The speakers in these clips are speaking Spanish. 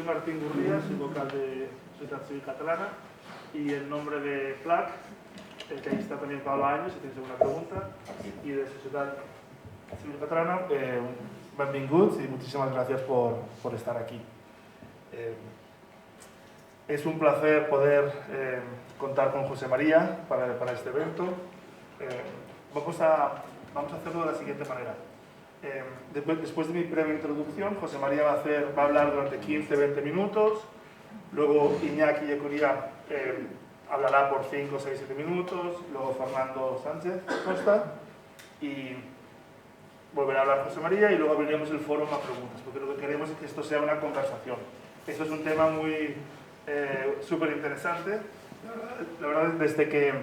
soy Martín Gurría, soy vocal de Sociedad Civil Catalana y en nombre de CLAC, que ahí está también Pablo Años, si tienes alguna pregunta, y de Sociedad Civil Catalana, benvinguts y muchísimas gracias por estar aquí. Es un placer poder contar con José María para este evento. Vamos a hacerlo de la siguiente manera. Después de mi breve introducción, José María va a hablar durante 15-20 minutos, luego Iñaki Ecuría hablará por 5, 6, 7 minutos, luego Fernando Sánchez Costa y volverá a hablar José María y luego abriremos el foro a preguntas, porque lo que queremos es que esto sea una conversación. Esto es un tema muy súper interesante. La verdad, desde que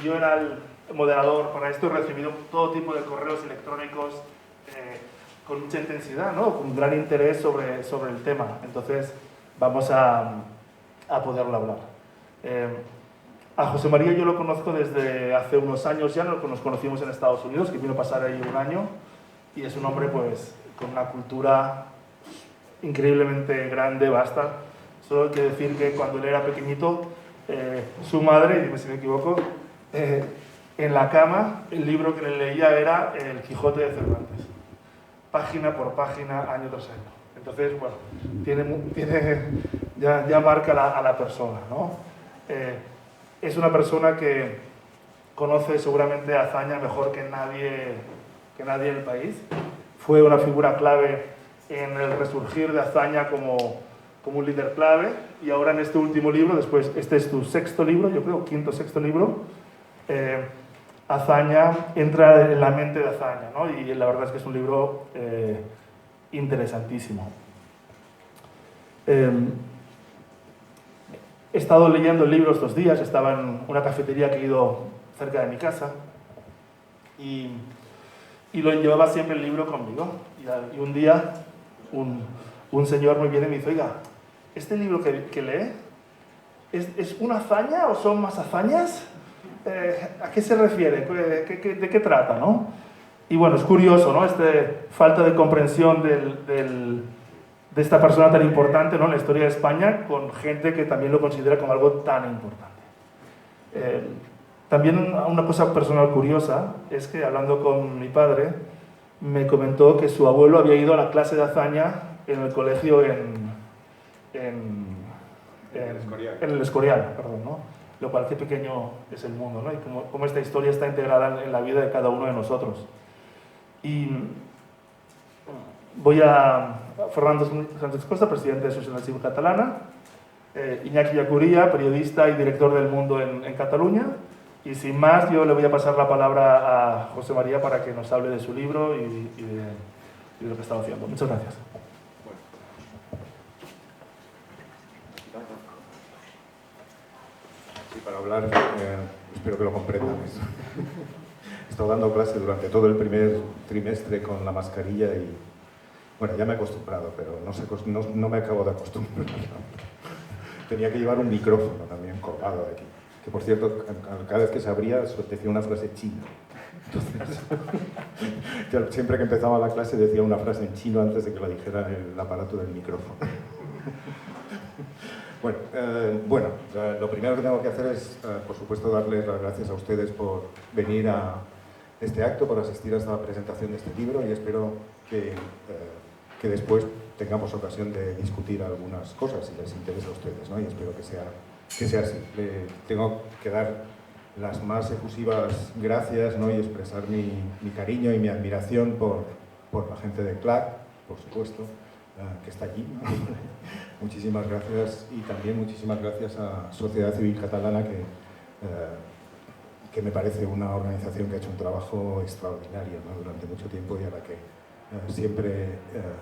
yo era el moderador para esto, he recibido todo tipo de correos electrónicos con mucha intensidad, ¿no? Con gran interés sobre el tema. Entonces, vamos a poderlo hablar. A José María yo lo conozco desde hace unos años ya, nos conocimos en Estados Unidos, que vino a pasar ahí un año, y es un hombre pues con una cultura increíblemente grande, vasta. Solo hay que decir que cuando él era pequeñito, su madre, dime si me equivoco, en la cama, el libro que le leía era El Quijote de Cervantes, página por página, año tras año. Entonces, bueno, ya marca a la persona, ¿no? Es una persona que conoce seguramente a Azaña mejor que nadie en el país. Fue una figura clave en el resurgir de Azaña como un líder clave, y ahora en este último libro, este es tu sexto libro, yo creo, quinto o sexto libro, Azaña entra en la mente de Azaña, ¿no? Y la verdad es que es un libro interesantísimo. He estado leyendo el libro estos días, estaba en una cafetería que he ido cerca de mi casa y lo llevaba siempre el libro conmigo. Y un día un señor me viene y me dice: oiga, ¿este libro que lee es una hazaña o son más hazañas? ¿A qué se refiere? ¿De qué trata, no? Y bueno, es curioso, ¿no? Falta de comprensión de esta persona tan importante, ¿no?, en la historia de España, con gente que también lo considera como algo tan importante. También una cosa personal curiosa es que, hablando con mi padre, me comentó que su abuelo había ido a la clase de Azaña en el colegio en el Escorial, perdón, ¿no? Lo cual, qué pequeño es el mundo, ¿no? Y cómo esta historia está integrada en la vida de cada uno de nosotros. Y Fernando Sánchez Costa, presidente de Sociedad Civil Catalana, Iñaki Ecuría, periodista y director del Mundo en Cataluña, y sin más, yo le voy a pasar la palabra a José María para que nos hable de su libro y de lo que está haciendo. Muchas gracias. Sí, para hablar, espero que lo comprendan. He estado dando clase durante todo el primer trimestre con la mascarilla y, bueno, ya me he acostumbrado, pero no me acabo de acostumbrar. Tenía que llevar un micrófono también colgado de aquí, que por cierto, cada vez que se abría decía una frase china. Entonces, siempre que empezaba la clase decía una frase en chino antes de que la dijera el aparato del micrófono. Bueno, lo primero que tengo que hacer es, por supuesto, darles las gracias a ustedes por venir a este acto, por asistir a esta presentación de este libro, y espero que después tengamos ocasión de discutir algunas cosas si les interesa a ustedes, ¿no? Y espero que sea así. Tengo que dar las más efusivas gracias, ¿no?, y expresar mi cariño y mi admiración por la gente de CLAC, por supuesto, que está allí, ¿no? Muchísimas gracias, y también muchísimas gracias a Sociedad Civil Catalana, que me parece una organización que ha hecho un trabajo extraordinario, ¿no?, durante mucho tiempo, y a la que siempre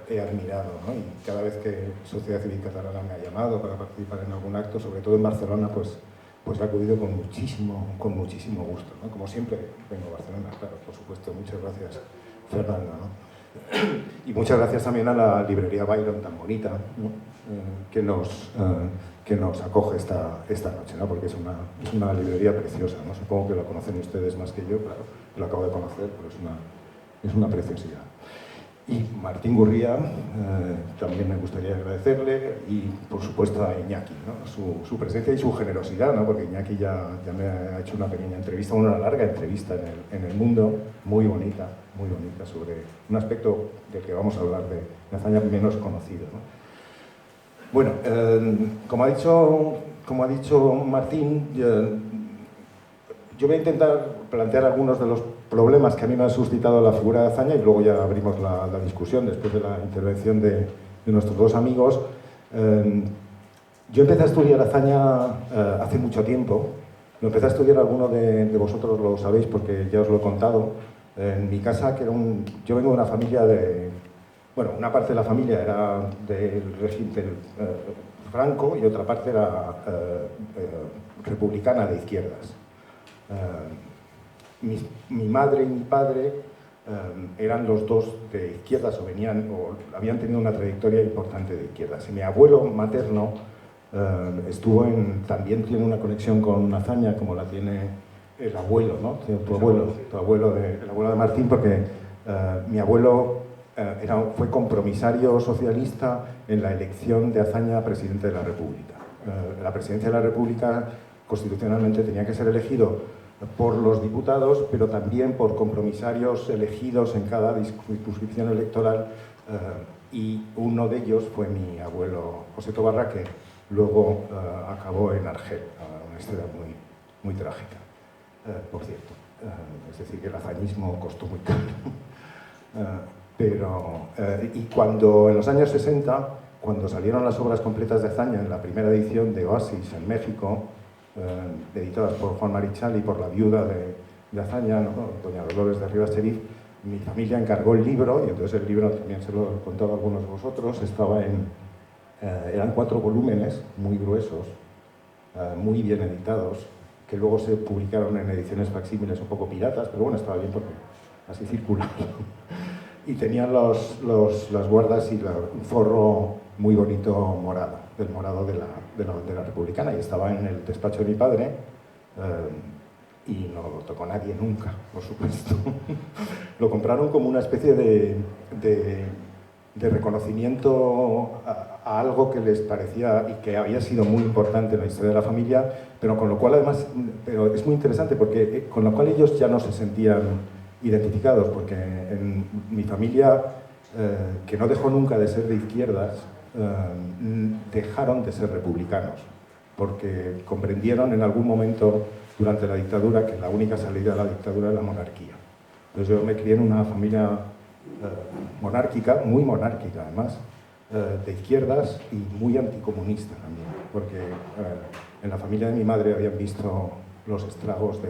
he admirado, ¿no? Y cada vez que Sociedad Civil Catalana me ha llamado para participar en algún acto, sobre todo en Barcelona, pues he acudido con muchísimo gusto, ¿no? Como siempre vengo a Barcelona, claro, por supuesto. Muchas gracias, Fernando, ¿no? Y muchas gracias también a la librería Byron, tan bonita, ¿no?, que nos acoge esta noche, ¿no?, porque es una librería preciosa, ¿no? Supongo que la conocen ustedes más que yo, claro, lo acabo de conocer, pero es una preciosidad. Y Martín Gurría, también me gustaría agradecerle, y por supuesto a Iñaki, ¿no? su presencia y su generosidad, ¿no? Porque Iñaki ya me ha hecho una pequeña entrevista, una larga entrevista en el Mundo, muy bonita, sobre un aspecto del que vamos a hablar de Azaña menos conocido, ¿no? Bueno, como ha dicho Martín, yo voy a intentar plantear algunos de los problemas que a mí me ha suscitado la figura de Azaña y luego ya abrimos la discusión después de la intervención de nuestros dos amigos. Yo empecé a estudiar Azaña hace mucho tiempo. Lo empecé a estudiar, alguno de vosotros lo sabéis porque ya os lo he contado. En mi casa, yo vengo de una familia bueno, una parte de la familia era del régimen Franco y otra parte era republicana de izquierdas. Mi madre y mi padre eran los dos de izquierdas o habían tenido una trayectoria importante de izquierdas. Y mi abuelo materno también tiene una conexión con Azaña, como la tiene el abuelo, ¿no? El abuelo de Martín, porque mi abuelo fue compromisario socialista en la elección de Azaña a presidente de la República. La presidencia de la República constitucionalmente tenía que ser elegido por los diputados, pero también por compromisarios elegidos en cada circunscripción electoral, y uno de ellos fue mi abuelo José Tobarra, que luego acabó en Argel, una historia muy trágica, por cierto. Es decir, que el azañismo costó muy caro. Y cuando en los años 60, cuando salieron las obras completas de Azaña en la primera edición de Oasis en México, editadas por Juan Marichal y por la viuda de Azaña, ¿no? Doña Dolores de Rivas Cherif, mi familia encargó el libro, y entonces el libro, también se lo he contado a algunos de vosotros, eran 4 volúmenes muy gruesos, muy bien editados, que luego se publicaron en ediciones facsímiles un poco piratas, pero bueno, estaba bien porque así circulaban. Y tenían las guardas y un forro muy bonito morado, del morado de la bandera republicana, y estaba en el despacho de mi padre, y no lo tocó nadie nunca, por supuesto. Lo compraron como una especie de reconocimiento a algo que les parecía y que había sido muy importante en la historia de la familia, pero con lo cual además, pero es muy interesante porque con lo cual ellos ya no se sentían identificados, porque en mi familia, que no dejó nunca de ser de izquierdas, dejaron de ser republicanos, porque comprendieron en algún momento durante la dictadura que la única salida de la dictadura era la monarquía. Entonces yo me crié en una familia monárquica, muy monárquica además, de izquierdas y muy anticomunista también, porque en la familia de mi madre habían visto los estragos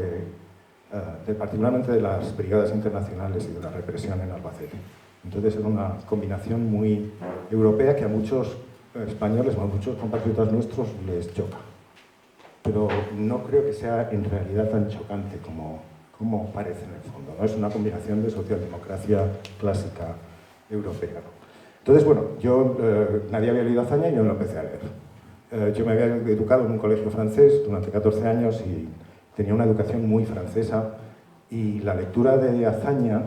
particularmente de las brigadas internacionales y de la represión en Albacete. Entonces era una combinación muy europea que a muchos españoles o a muchos compatriotas nuestros les choca. Pero no creo que sea en realidad tan chocante como parece en el fondo, ¿no? Es una combinación de socialdemocracia clásica europea, ¿no? Entonces, bueno, nadie había leído Azaña y yo lo empecé a leer. Yo me había educado en un colegio francés durante 14 años y tenía una educación muy francesa, y la lectura de Azaña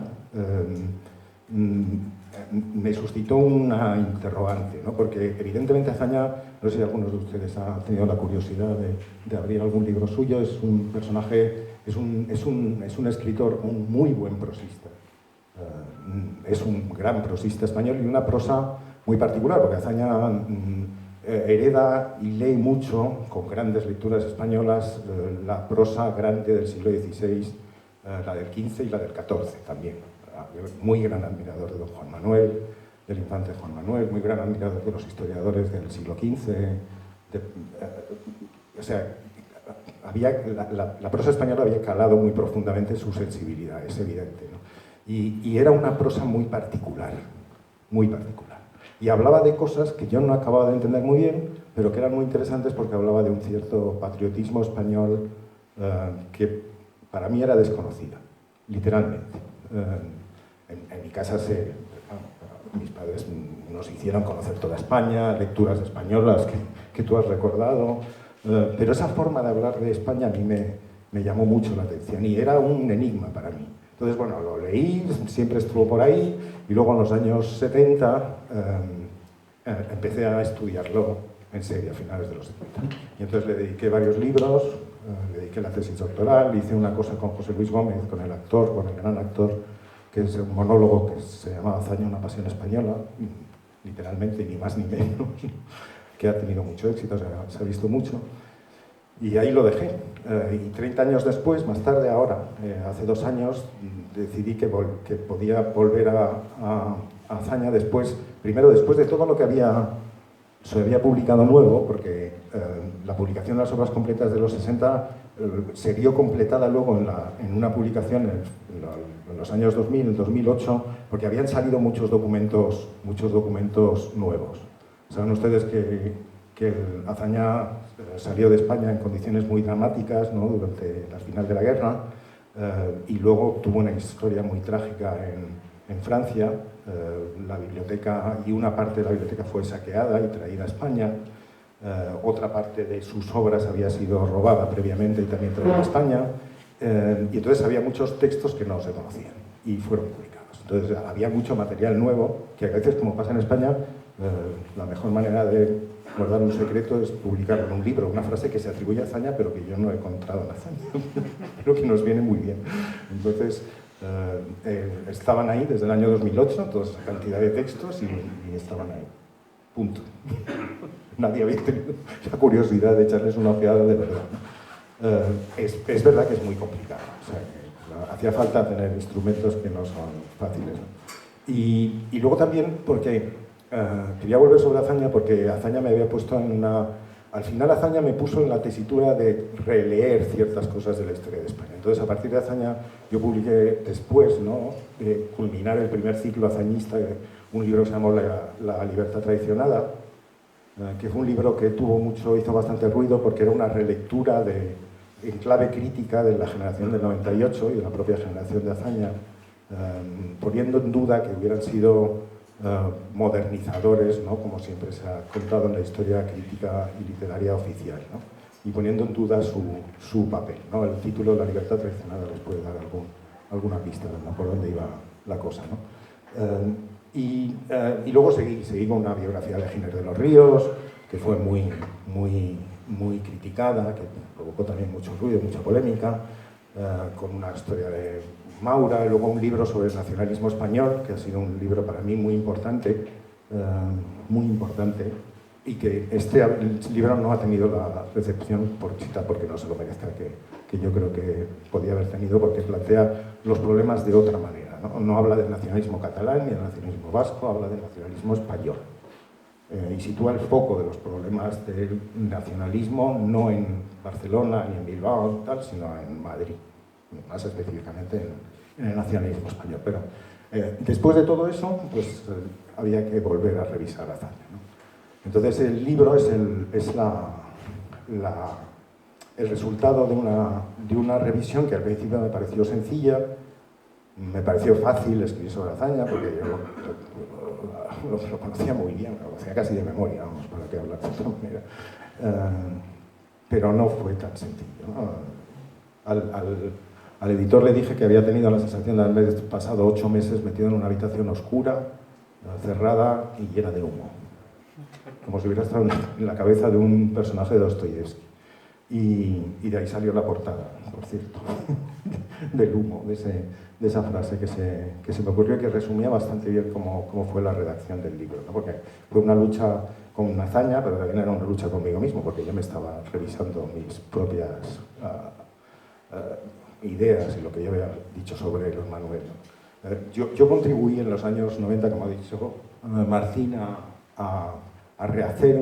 me suscitó una interrogante, ¿no? Porque evidentemente Azaña, no sé si algunos de ustedes han tenido la curiosidad de abrir algún libro suyo, es un personaje, es un escritor, un muy buen prosista. Es un gran prosista español y una prosa muy particular, porque Azaña hereda y lee mucho, con grandes lecturas españolas, la prosa grande del siglo XVI, la del XV y la del XIV también. Muy gran admirador de don Juan Manuel, del infante Juan Manuel, muy gran admirador de los historiadores del siglo XV. O sea, la prosa española había calado muy profundamente su sensibilidad, es evidente, ¿no? Y era una prosa muy particular, muy particular. Y hablaba de cosas que yo no acababa de entender muy bien, pero que eran muy interesantes porque hablaba de un cierto patriotismo español que para mí era desconocida, literalmente. En mi casa mis padres nos hicieron conocer toda España, lecturas españolas que tú has recordado, pero esa forma de hablar de España a mí me llamó mucho la atención y era un enigma para mí. Entonces, bueno, lo leí, siempre estuvo por ahí, y luego en los años 70 empecé a estudiarlo en serio, a finales de los 70. Y entonces le dediqué varios libros, le dediqué la tesis doctoral, hice una cosa con José Luis Gómez, con el actor, con el gran actor, que es un monólogo que se llama Azaña, una pasión española, literalmente, ni más ni menos, que ha tenido mucho éxito, se ha visto mucho. Y ahí lo dejé. Y 30 años después, más tarde, ahora, hace 2 años, decidí que podía volver a Azaña primero después de todo lo que se había publicado nuevo, porque la publicación de las obras completas de los 60 se vio completada luego en una publicación en los años 2000, en 2008, porque habían salido muchos documentos nuevos. Saben ustedes que Azaña salió de España en condiciones muy dramáticas, ¿no?, durante la final de la guerra, y luego tuvo una historia muy trágica en Francia. La biblioteca y una parte de la biblioteca fue saqueada y traída a España. Otra parte de sus obras había sido robada previamente y también traída a España. Y entonces había muchos textos que no se conocían y fueron publicados. Entonces había mucho material nuevo que a veces, como pasa en España, la mejor manera de guardar un secreto es publicarlo en un libro, una frase que se atribuye a Azaña pero que yo no he encontrado en Azaña, pero que nos viene muy bien. Entonces estaban ahí desde el año 2008, toda esa cantidad de textos y estaban ahí. Punto. Nadie había tenido la curiosidad de echarles una ojeada de verdad. Es verdad que es muy complicado. O sea, que hacía falta tener instrumentos que no son fáciles, ¿no? Y luego también porque quería volver sobre Azaña porque Azaña me había puesto en una... Al final Azaña me puso en la tesitura de releer ciertas cosas de la historia de España. Entonces, a partir de Azaña, yo publiqué después, ¿no?, de culminar el primer ciclo azañista, un libro que se llamó La libertad traicionada, que fue un libro que hizo bastante ruido porque era una relectura en clave crítica de la generación del 98 y de la propia generación de Azaña, poniendo en duda que hubieran sido modernizadores, ¿no?, como siempre se ha contado en la historia crítica y literaria oficial, ¿no?, y poniendo en duda su papel, ¿no? El título La libertad traicionada les puede dar alguna pista, ¿no?, por dónde iba la cosa, ¿no? Y luego seguí con una biografía de Giner de los Ríos, que fue muy criticada, que provocó también mucho ruido, mucha polémica, con una historia de Maura, y luego un libro sobre el nacionalismo español, que ha sido un libro para mí muy importante, y que este libro no ha tenido la recepción, porque no se lo merezca, que yo creo que podía haber tenido, porque plantea los problemas de otra manera, ¿no? No habla del nacionalismo catalán ni del nacionalismo vasco, habla del nacionalismo español. Y sitúa el foco de los problemas del nacionalismo no en Barcelona ni en Bilbao, sino en Madrid, más específicamente en el nacionalismo español. Pero después de todo eso, pues había que volver a revisar Azaña, ¿no? Entonces el libro es el resultado de una revisión que al principio me pareció sencilla, me pareció fácil escribir sobre Azaña, porque yo lo conocía muy bien, lo conocía casi de memoria, vamos, para que hablar de otra manera. Pero no fue tan sencillo, ¿no? Al editor le dije que había tenido la sensación de haber pasado 8 meses metido en una habitación oscura, cerrada y llena de humo. Como si hubiera estado en la cabeza de un personaje de Dostoyevsky. Y de ahí salió la portada, por cierto, del humo, de esa frase que se me ocurrió y que resumía bastante bien cómo fue la redacción del libro, ¿no? Porque fue una lucha con Azaña, pero también era una lucha conmigo mismo, porque yo me estaba revisando mis propias ideas y lo que yo había dicho sobre los Manuel, ¿no? Yo contribuí en los años 90, como ha dicho Martín, a rehacer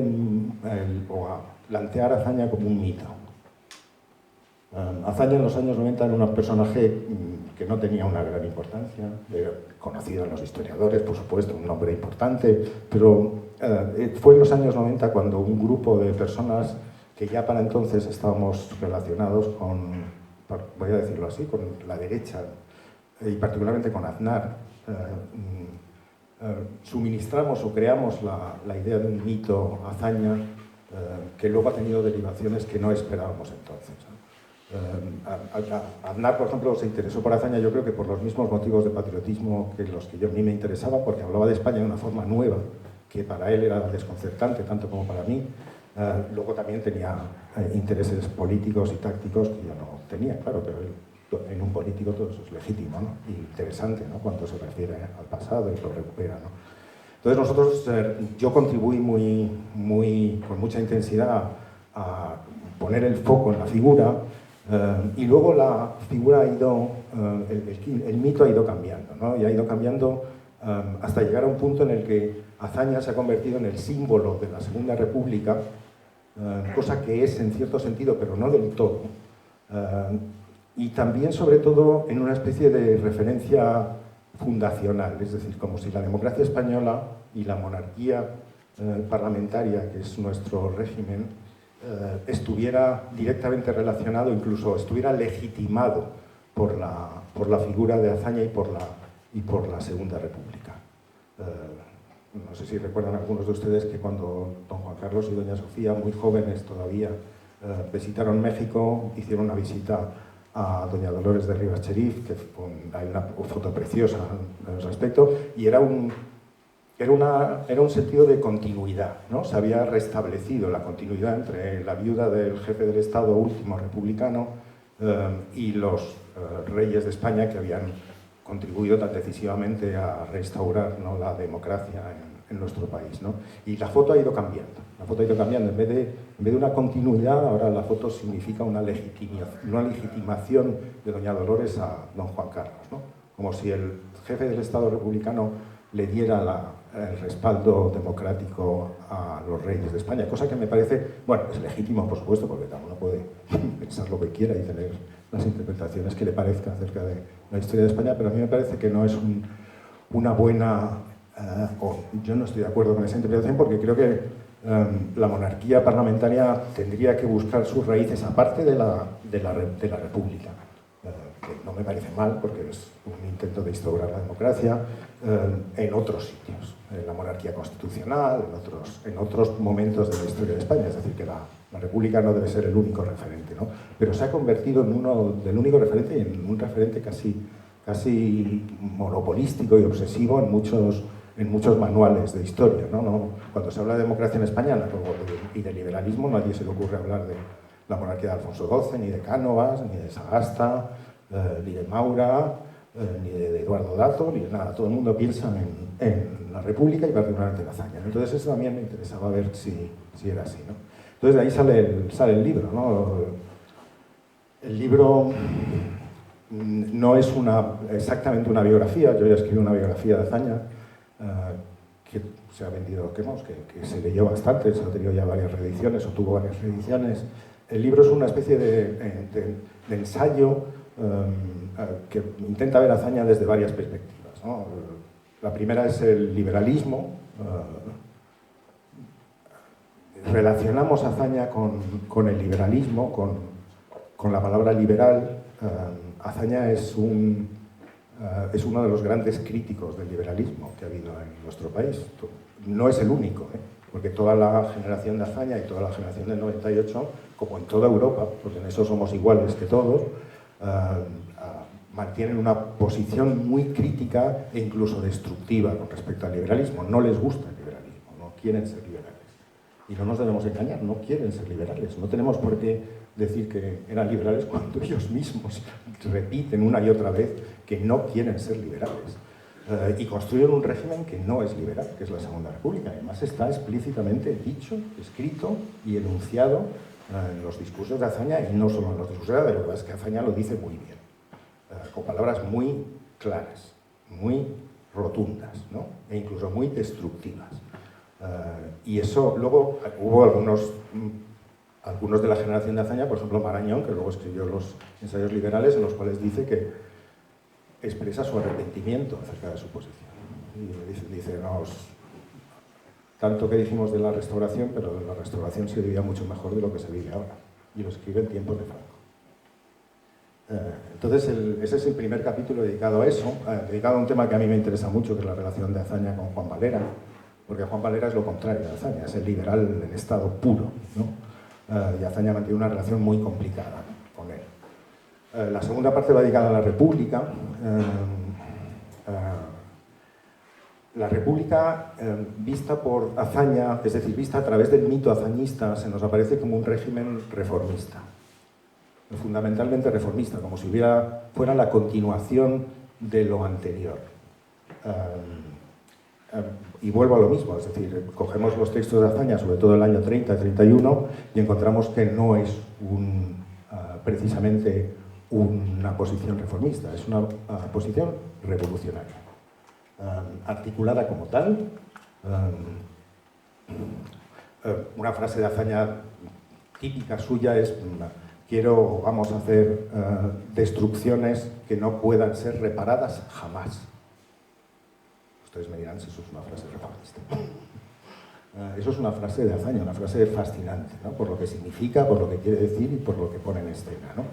o a plantear a Azaña como un mito. Azaña en los años 90 era un personaje que no tenía una gran importancia, conocido en los historiadores, por supuesto, un nombre importante, pero fue en los años 90 cuando un grupo de personas que ya para entonces estábamos relacionados voy a decirlo así, con la derecha y particularmente con Aznar, suministramos o creamos la idea de un mito Azaña que luego ha tenido derivaciones que no esperábamos entonces, ¿no? Aznar, por ejemplo, se interesó por Azaña, yo creo que por los mismos motivos de patriotismo que los que yo a mí me interesaban, porque hablaba de España de una forma nueva, que para él era desconcertante, tanto como para mí. Luego también tenía intereses políticos y tácticos que yo no tenía, claro, pero en un político todo eso es legítimo, ¿no? Y interesante, ¿no? Cuando se refiere al pasado y lo recupera, ¿no? Entonces nosotros, yo contribuí con mucha intensidad a poner el foco en la figura, y luego la figura ha ido, el mito ha ido cambiando, ¿no? Y ha ido cambiando hasta llegar a un punto en el que Azaña se ha convertido en el símbolo de la Segunda República, cosa que es en cierto sentido, pero no del todo, y también, sobre todo, en una especie de referencia fundacional, es decir, como si la democracia española y la monarquía parlamentaria, que es nuestro régimen, estuviera directamente relacionado, incluso estuviera legitimado por la figura de Azaña y por la Segunda República. No sé si recuerdan algunos de ustedes que cuando don Juan Carlos y doña Sofía, muy jóvenes todavía, visitaron México, hicieron una visita a doña Dolores de Rivas Cherif, que hay una foto preciosa al respecto, y era un sentido de continuidad, ¿no? Se había restablecido la continuidad entre la viuda del jefe del Estado último republicano y los reyes de España, que habían contribuido tan decisivamente a restaurar, ¿no?, la democracia en nuestro país, ¿no? Y la foto ha ido cambiando. La foto ha ido cambiando. En vez de una continuidad, ahora la foto significa una legitimación de doña Dolores a don Juan Carlos, ¿no? Como si el jefe del Estado republicano le diera el respaldo democrático a los reyes de España, cosa que me parece, bueno, es legítimo, por supuesto, porque cada uno puede pensar lo que quiera y tener las interpretaciones que le parezca acerca de la historia de España, pero a mí me parece que no es una buena, o yo no estoy de acuerdo con esa interpretación, porque creo que la monarquía parlamentaria tendría que buscar sus raíces, aparte de la República, que no me parece mal, porque es un intento de instaurar la democracia, en otros sitios, en la monarquía constitucional, en otros momentos de la historia de España, es decir, que la República no debe ser el único referente, ¿no? Pero se ha convertido en uno del único referente y en un referente casi monopolístico y obsesivo en muchos manuales de historia, ¿no? Cuando se habla de democracia en España y de liberalismo, nadie se le ocurre hablar de la monarquía de Alfonso XII, ni de Cánovas, ni de Sagasta, ni de Maura, ni de Eduardo Dato, ni de nada. Todo el mundo piensa en la República y particularmente en Azaña. Entonces eso también me interesaba ver si era así, ¿no? Entonces de ahí sale el libro, ¿no? El libro no es exactamente una biografía. Yo ya escribí una biografía de Azaña, que se ha vendido, que se leyó bastante, se ha tenido ya varias reediciones, o tuvo varias reediciones. El libro es una especie de ensayo que intenta ver a Azaña desde varias perspectivas, ¿no? La primera es el liberalismo. Relacionamos a Azaña con el liberalismo, con la palabra liberal. Azaña es uno de los grandes críticos del liberalismo que ha habido en nuestro país. No es el único, porque toda la generación de Azaña y toda la generación del 98, como en toda Europa, porque en eso somos iguales que todos, mantienen una posición muy crítica e incluso destructiva con respecto al liberalismo. No les gusta el liberalismo, no quieren ser liberales. Y no nos debemos engañar, no quieren ser liberales. No tenemos por qué decir que eran liberales cuando ellos mismos repiten una y otra vez que no quieren ser liberales. Y construyen un régimen que no es liberal, que es la Segunda República. Además está explícitamente dicho, escrito y enunciado en los discursos de Azaña, y no solo en los discursos de Azaña, es que Azaña lo dice muy bien, con palabras muy claras, muy rotundas, ¿no? E incluso muy destructivas. Y eso, luego hubo algunos de la generación de Azaña, por ejemplo Marañón, que luego escribió los ensayos liberales, en los cuales dice que expresa su arrepentimiento acerca de su posición. Y dice, tanto que dijimos de la restauración, pero de la restauración se vivía mucho mejor de lo que se vive ahora. Y lo escribe en tiempos de Franco. Entonces, ese es el primer capítulo dedicado a eso, dedicado a un tema que a mí me interesa mucho, que es la relación de Azaña con Juan Valera, porque Juan Valera es lo contrario de Azaña, es el liberal en estado puro, ¿no? Y Azaña mantiene una relación muy complicada con él. La segunda parte va dedicada a la República. La República, vista por Azaña, es decir, vista a través del mito azañista, se nos aparece como un régimen reformista, fundamentalmente reformista, como si fuera la continuación de lo anterior. Y vuelvo a lo mismo, es decir, cogemos los textos de Azaña, sobre todo el año 30-31, y encontramos que no es precisamente una posición reformista, es una posición revolucionaria. Articulada como tal. Una frase de Azaña típica suya es: vamos a hacer destrucciones que no puedan ser reparadas jamás. Ustedes me dirán si eso es una frase reformista. Eso es una frase de Azaña, una frase fascinante, ¿no? Por lo que significa, por lo que quiere decir y por lo que pone en escena, ¿no?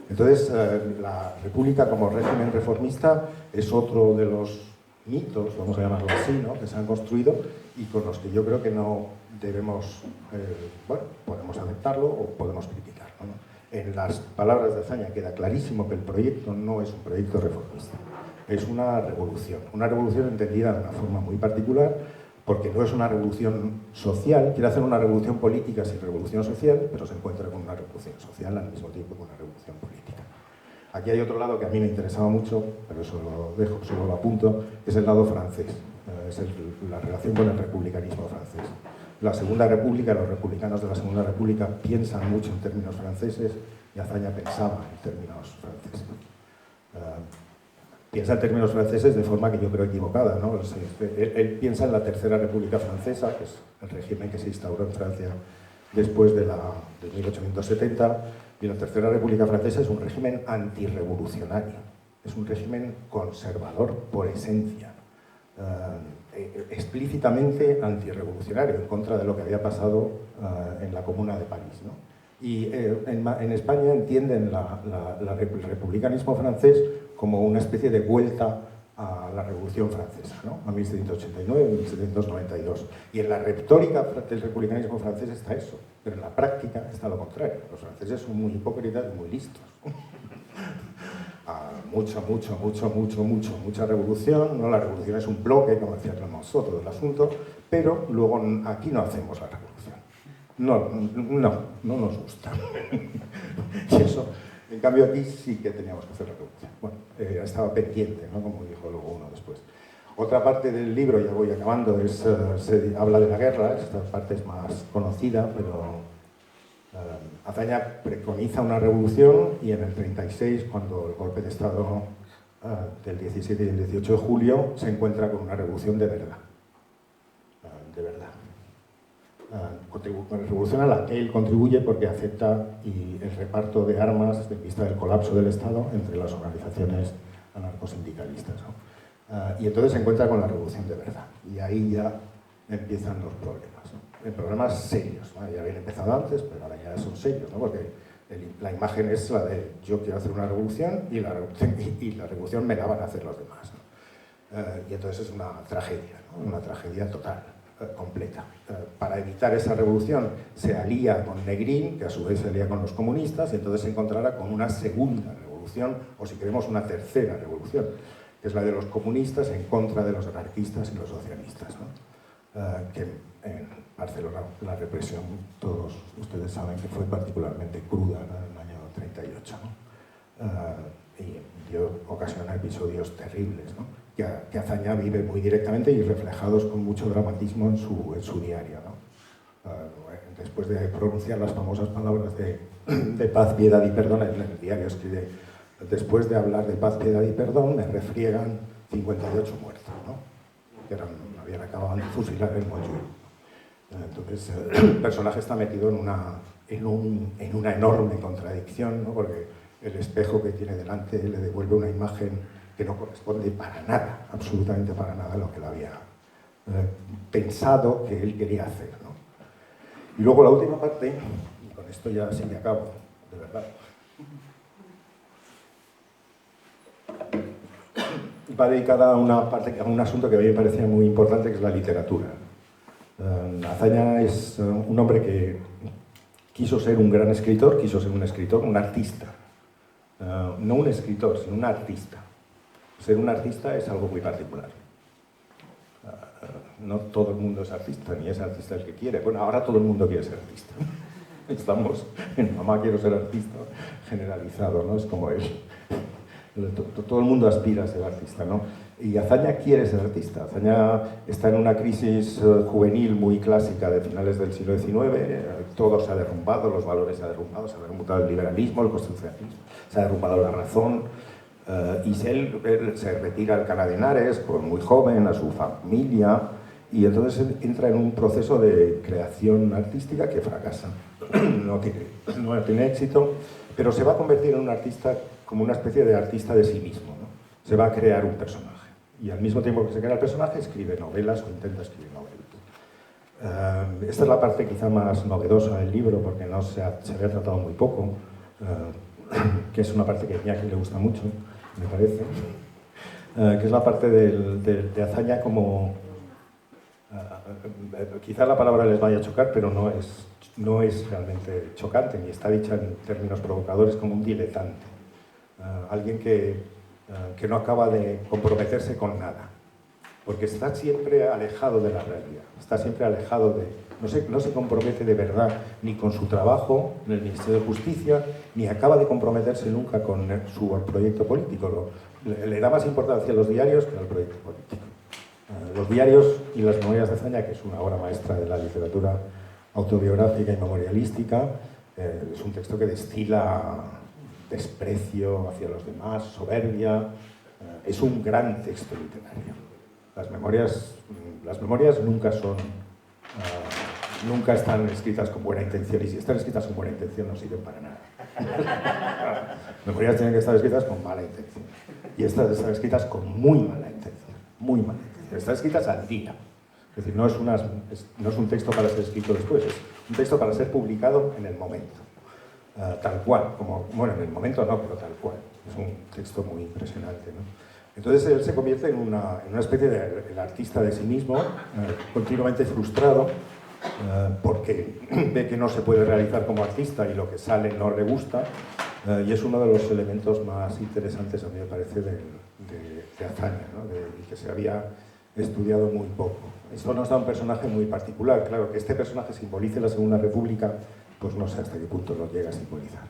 Entonces, la República como régimen reformista es otro de los mitos, vamos a llamarlo así, ¿no?, que se han construido y con los que yo creo que no debemos, podemos aceptarlo o podemos criticarlo, ¿no? En las palabras de Azaña queda clarísimo que el proyecto no es un proyecto reformista, es una revolución entendida de una forma muy particular, porque no es una revolución social, quiere hacer una revolución política sin revolución social, pero se encuentra con una revolución social al mismo tiempo que una revolución política. Aquí hay otro lado que a mí me interesaba mucho, pero eso lo dejo, solo lo apunto, es el lado francés, es la relación con el republicanismo francés. La Segunda República, los republicanos de la Segunda República piensan mucho en términos franceses y Azaña pensaba en términos franceses. Piensa en términos franceses de forma que yo creo equivocada, ¿no? Él piensa en la Tercera República Francesa, que es el régimen que se instauró en Francia después de 1870, y la Tercera República Francesa es un régimen antirrevolucionario, es un régimen conservador por esencia, explícitamente antirrevolucionario, en contra de lo que había pasado en la Comuna de París, ¿no? Y en España entienden el republicanismo francés como una especie de vuelta a la Revolución Francesa, ¿no?, a 1789-1792. Y en la retórica del republicanismo francés está eso, pero en la práctica está lo contrario. Los franceses son muy hipócritas y muy listos. Mucha revolución, ¿no? La revolución es un bloque, como decía Clemenceau, todo el asunto, pero luego aquí no hacemos la revolución. No nos gusta. Y eso, en cambio, aquí sí que teníamos que hacer la revolución. Bueno, estaba pendiente, ¿no?, como dijo luego uno después. Otra parte del libro, ya voy acabando, se habla de la guerra. Esta parte es más conocida, pero Azaña preconiza una revolución y en el 36, cuando el golpe de Estado del 17 y el 18 de julio, se encuentra con una revolución de verdad. Revolución a la que él contribuye porque acepta el reparto de armas en vista del colapso del Estado entre las organizaciones anarcosindicalistas, ¿no? Y entonces se encuentra con la revolución de verdad. Y ahí ya empiezan los problemas, ¿no? Problemas serios, ¿no? Ya habían empezado antes, pero ahora ya son serios, ¿no? Porque la imagen es la de yo quiero hacer una revolución y la revolución me la van a hacer los demás, ¿no? Y entonces es una tragedia, ¿no? Una tragedia total. Completa. Para evitar esa revolución se alía con Negrín, que a su vez se alía con los comunistas, y entonces se encontrará con una segunda revolución, o si queremos una tercera revolución, que es la de los comunistas en contra de los anarquistas y los socialistas, ¿no? Que en Barcelona la represión, todos ustedes saben que fue particularmente cruda, ¿no?, en el año 38, ¿no? Y ocasiona episodios terribles, ¿no?, que Azaña vive muy directamente y reflejados con mucho dramatismo en su diario, ¿no? Después de pronunciar las famosas palabras de paz, piedad y perdón, en el diario escribe: después de hablar de paz, piedad y perdón, me refriegan 58 muertos, ¿no?, que habían acabado de fusilar el Montjuïc. Entonces, el personaje está metido en una enorme contradicción, ¿no?, porque el espejo que tiene delante le devuelve una imagen que no corresponde para nada, absolutamente para nada, a lo que él había pensado que él quería hacer, ¿no? Y luego la última parte, y con esto ya sí me acabo, de verdad, va dedicada a un asunto que a mí me parecía muy importante, que es la literatura. Azaña es un hombre que quiso ser un gran escritor, quiso ser un escritor, un artista. no un escritor, sino un artista. Ser un artista es algo muy particular. No todo el mundo es artista, ni es artista el que quiere. Bueno, ahora todo el mundo quiere ser artista. Estamos en mamá quiero ser artista generalizado, ¿no? Es como él. Todo el mundo aspira a ser artista, ¿no? Y Azaña quiere ser artista. Azaña está en una crisis juvenil muy clásica de finales del siglo XIX. Todo se ha derrumbado, los valores se han derrumbado, se ha derrumbado el liberalismo, el constitucionalismo, se ha derrumbado la razón. Y él se retira al Alcalá de Henares, muy joven, a su familia, y entonces entra en un proceso de creación artística que fracasa. No tiene éxito, pero se va a convertir en un artista como una especie de artista de sí mismo, ¿no? Se va a crear un personaje. Y al mismo tiempo que se crea el personaje, escribe novelas o intenta escribir novelas. Esta es la parte quizá más novedosa del libro, porque se había tratado muy poco, que es una parte que a Iñaki le gusta mucho, me parece, que es la parte de Azaña como... quizá la palabra les vaya a chocar, pero no es realmente chocante, ni está dicha en términos provocadores como un diletante. Alguien que no acaba de comprometerse con nada, porque está siempre alejado de la realidad, está siempre alejado de... No se compromete de verdad ni con su trabajo en el Ministerio de Justicia, ni acaba de comprometerse nunca con su proyecto político. Le da más importancia a los diarios que al proyecto político. Los diarios y las memorias de Azaña, que es una obra maestra de la literatura autobiográfica y memorialística, es un texto que destila desprecio hacia los demás, soberbia. Es un gran texto literario. Las memorias nunca están escritas con buena intención, y si están escritas con buena intención no sirven para nada. Las memorias tienen que estar escritas con mala intención, y estas están escritas con muy mala intención, muy mala intención. Están escritas al día, es decir, no es un texto para ser escrito después, es un texto para ser publicado en el momento, tal cual, bueno, en el momento no, pero tal cual. Es un texto muy impresionante, ¿no? Entonces él se convierte en una especie de el artista de sí mismo, continuamente frustrado, porque ve que no se puede realizar como artista y lo que sale no le gusta, y es uno de los elementos más interesantes, a mí me parece, de Azaña, ¿no? Y que se había estudiado muy poco. Esto nos da un personaje muy particular. Claro, que este personaje simbolice la Segunda República, pues no sé hasta qué punto lo llega a simbolizar.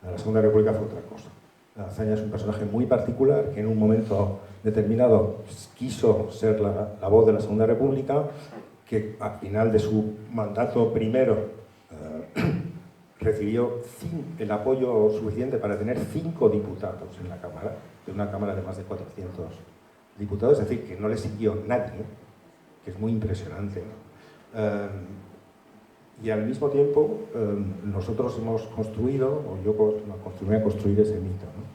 La Segunda República fue otra cosa. Azaña es un personaje muy particular que en un momento determinado quiso ser la voz de la Segunda República, que al final de su mandato primero recibió el apoyo suficiente para tener 5 diputados en la Cámara, de una Cámara de más de 400 diputados, es decir, que no le siguió nadie, que es muy impresionante, ¿no? Y al mismo tiempo nosotros hemos construido, o yo contribuí a construir ese mito, ¿no?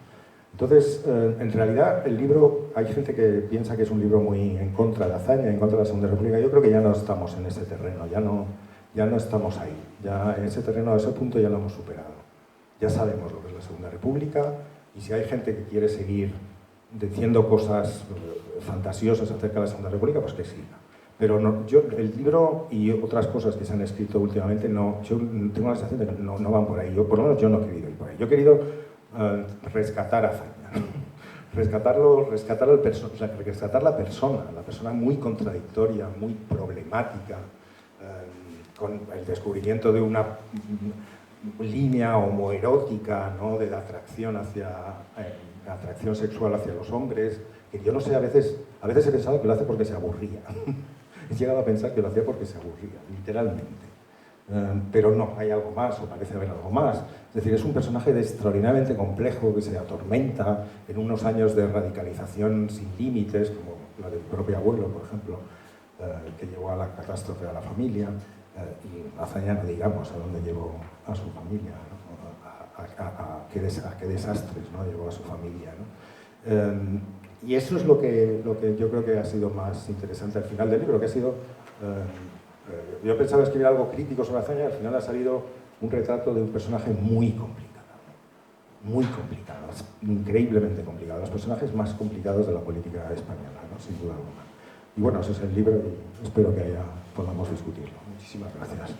Entonces, en realidad, el libro, hay gente que piensa que es un libro muy en contra de Azaña, en contra de la Segunda República. Yo creo que ya no estamos en ese terreno, ya no estamos ahí. Ya en ese terreno, a ese punto, ya lo hemos superado. Ya sabemos lo que es la Segunda República, y si hay gente que quiere seguir diciendo cosas fantasiosas acerca de la Segunda República, pues que siga. Pero el libro y otras cosas que se han escrito últimamente, yo tengo la sensación de que no van por ahí. Por lo menos yo no he querido ir por ahí. Yo he querido rescatar a Azaña, rescatar la persona muy contradictoria, muy problemática, con el descubrimiento de una línea homoerótica, ¿no? De la atracción atracción sexual hacia los hombres, que yo no sé, a veces he pensado que lo hace porque se aburría. He llegado a pensar que lo hacía porque se aburría, literalmente. Pero no, hay algo más, o parece haber algo más. Es decir, es un personaje extraordinariamente complejo que se atormenta en unos años de radicalización sin límites, como la del propio abuelo, por ejemplo, que llevó a la catástrofe a la familia, y Azaña, no digamos a dónde llevó a su familia, ¿no? a qué desastres, ¿no? Llevó a su familia, ¿no? Y eso es lo que yo creo que ha sido más interesante al final del libro, que ha sido... yo pensaba escribir algo crítico sobre Azaña, y al final ha salido un retrato de un personaje muy complicado, increíblemente complicado, los personajes más complicados de la política española, ¿no? Sin duda alguna. Y bueno, ese es el libro y espero que podamos discutirlo. Muchísimas gracias.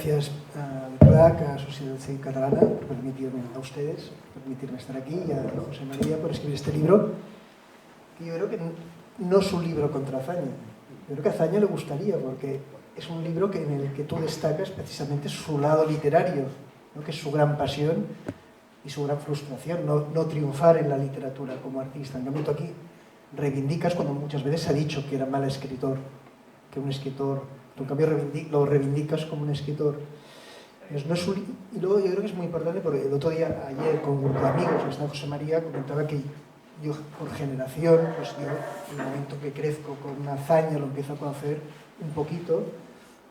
gracias a CLAC, a Sociedad Civil Catalana, por permitirme, a ustedes, por permitirme estar aquí, y a José María por escribir este libro, que yo creo que no es un libro contra Azaña. Yo creo que a Azaña le gustaría, porque es un libro en el que tú destacas precisamente su lado literario, ¿no? Que es su gran pasión y su gran frustración, no triunfar en la literatura como artista. En cambio, tú aquí reivindicas cuando muchas veces se ha dicho que era mal escritor, que un escritor, tú en cambio lo reivindicas como un escritor. Y luego yo creo que es muy importante, porque el otro día, ayer, con un grupo de amigos, está José María, comentaba que yo, por generación, pues yo, en el momento que crezco con Azaña, lo empiezo a conocer un poquito,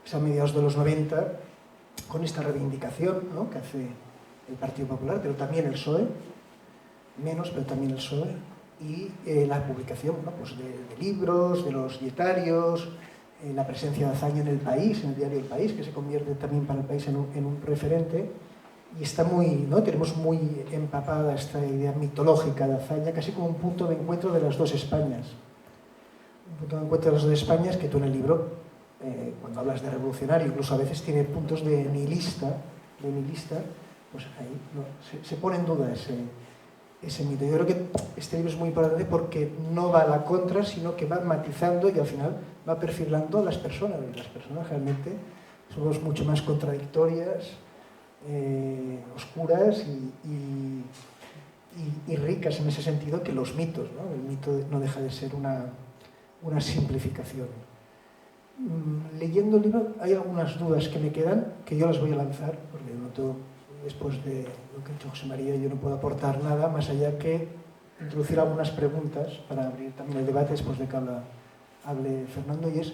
es a mediados de los 90, con esta reivindicación, ¿no?, que hace el Partido Popular, pero también el PSOE, menos, pero también el PSOE, y la publicación, ¿no?, pues de libros, de los dietarios, la presencia de Azaña en El País, en el diario El País, que se convierte también para el país en un referente, y está muy, ¿no?, tenemos muy empapada esta idea mitológica de Azaña, casi como un punto de encuentro de las dos Españas. Un punto de encuentro de las dos Españas que tú en el libro, cuando hablas de revolucionario, incluso a veces tiene puntos de nihilista, pues ahí, ¿no?, se pone en duda ese mito. Yo creo que este libro es muy importante porque no va a la contra, sino que va matizando y al final va perfilando a las personas. Y las personas realmente somos mucho más contradictorias, oscuras y ricas en ese sentido que los mitos, ¿no? El mito no deja de ser una simplificación. Leyendo el libro hay algunas dudas que me quedan, que yo las voy a lanzar, porque noto, después de lo que ha dicho José María, yo no puedo aportar nada más allá que introducir algunas preguntas para abrir también el debate después de que hable Fernando, y es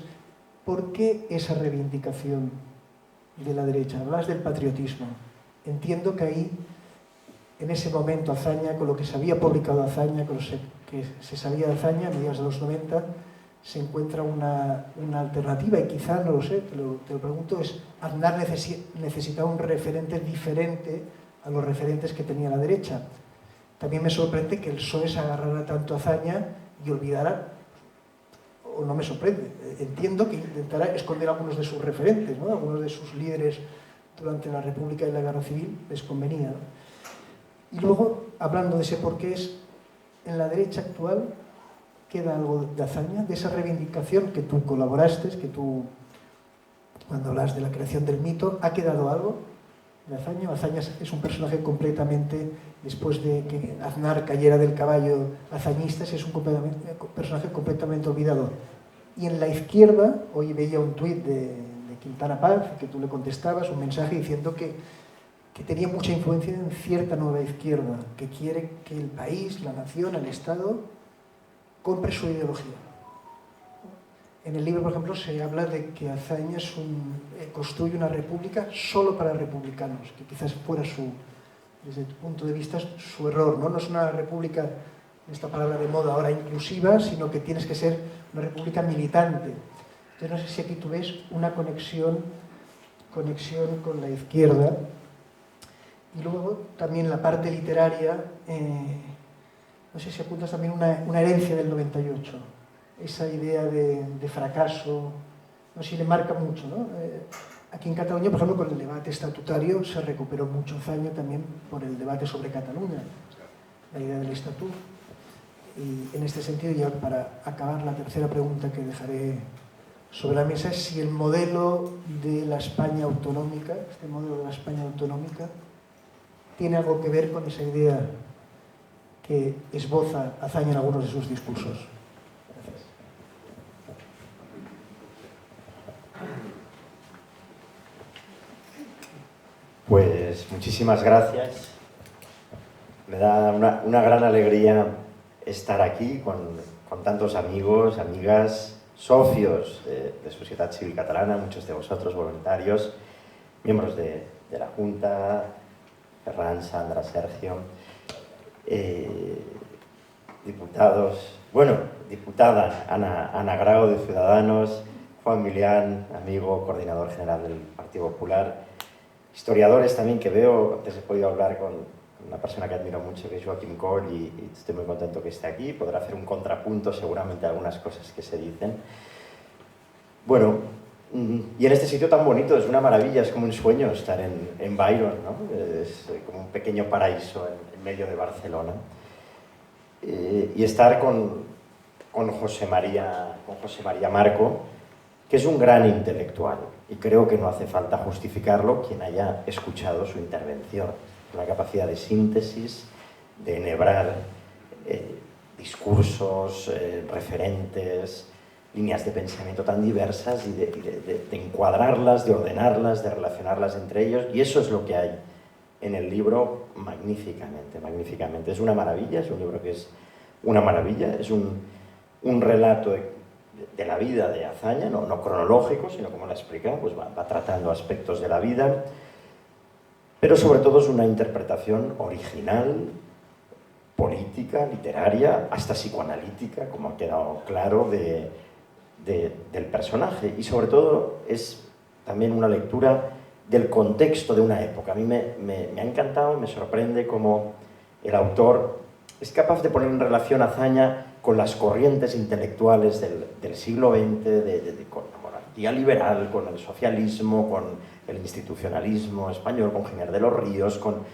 ¿por qué esa reivindicación de la derecha? Hablas del patriotismo. Entiendo que ahí, en ese momento, Azaña, con lo que se había publicado Azaña, con lo que se sabía de Azaña, a mediados de los 90, se encuentra una alternativa, y quizá, no lo sé, te lo pregunto, es Aznar necesitaba un referente diferente a los referentes que tenía la derecha. También me sorprende que el PSOE se agarrara tanto a Azaña y olvidara, o no me sorprende, entiendo que intentará esconder algunos de sus referentes, ¿no?, algunos de sus líderes durante la República y la Guerra Civil, les convenía, ¿no? Y luego, hablando de ese porqué, es en la derecha actual queda algo de Azaña, de esa reivindicación que tú colaboraste, que tú, cuando hablas de la creación del mito, ¿ha quedado algo de Azaña? Azaña es un personaje completamente, después de que Aznar cayera del caballo azañista, es un personaje completamente olvidado. Y en la izquierda, hoy veía un tuit de Quintana Paz, que tú le contestabas, un mensaje diciendo que tenía mucha influencia en cierta nueva izquierda, que quiere que el país, la nación, el Estado compre su ideología. En el libro, por ejemplo, se habla de que Azaña construye una república solo para republicanos, que quizás fuera desde tu punto de vista, su error, ¿no? No es una república, esta palabra de moda ahora, inclusiva, sino que tienes que ser una república militante. Entonces, no sé si aquí tú ves una conexión con la izquierda. Y luego, también la parte literaria, no sé si apuntas también una herencia del 98, esa idea de fracaso, no sé si le marca mucho, ¿no? Aquí en Cataluña, por ejemplo, con el debate estatutario se recuperó mucho Azaña también por el debate sobre Cataluña, la idea del estatuto. Y en este sentido, ya para acabar, la tercera pregunta que dejaré sobre la mesa es si el modelo de la España autonómica, este modelo de la España autonómica, tiene algo que ver con esa idea que esboza Azaña en algunos de sus discursos. Gracias. Pues muchísimas gracias. Me da una gran alegría estar aquí con tantos amigos, amigas, socios de Sociedad Civil Catalana, muchos de vosotros voluntarios, miembros de la Junta, Ferran, Sandra, Sergio, diputados, diputada Ana Grau de Ciudadanos, Juan Milián, amigo, coordinador general del Partido Popular, historiadores también que veo. Antes he podido hablar con una persona que admiro mucho, que es Joaquim Coll, y estoy muy contento que esté aquí. Podrá hacer un contrapunto seguramente a algunas cosas que se dicen. Bueno, Y en este sitio tan bonito, es una maravilla, es como un sueño estar en Byron, ¿no? Es como un pequeño paraíso en medio de Barcelona. Y estar con José María Marco, que es un gran intelectual, y creo que no hace falta justificarlo quien haya escuchado su intervención. Una capacidad de síntesis, de enhebrar discursos, referentes, líneas de pensamiento tan diversas y de encuadrarlas, de ordenarlas, de relacionarlas entre ellos, y eso es lo que hay en el libro magníficamente, magníficamente. Es una maravilla, es un libro que es una maravilla, es un relato de la vida de Azaña, no cronológico, sino como la explica, pues va tratando aspectos de la vida, pero sobre todo es una interpretación original, política, literaria, hasta psicoanalítica, como ha quedado claro, del personaje, y sobre todo es también una lectura del contexto de una época. A mí me ha encantado, me sorprende cómo el autor es capaz de poner en relación a Azaña con las corrientes intelectuales del siglo XX, con la monarquía liberal, con el socialismo, con el institucionalismo español, con Giner de los Ríos, con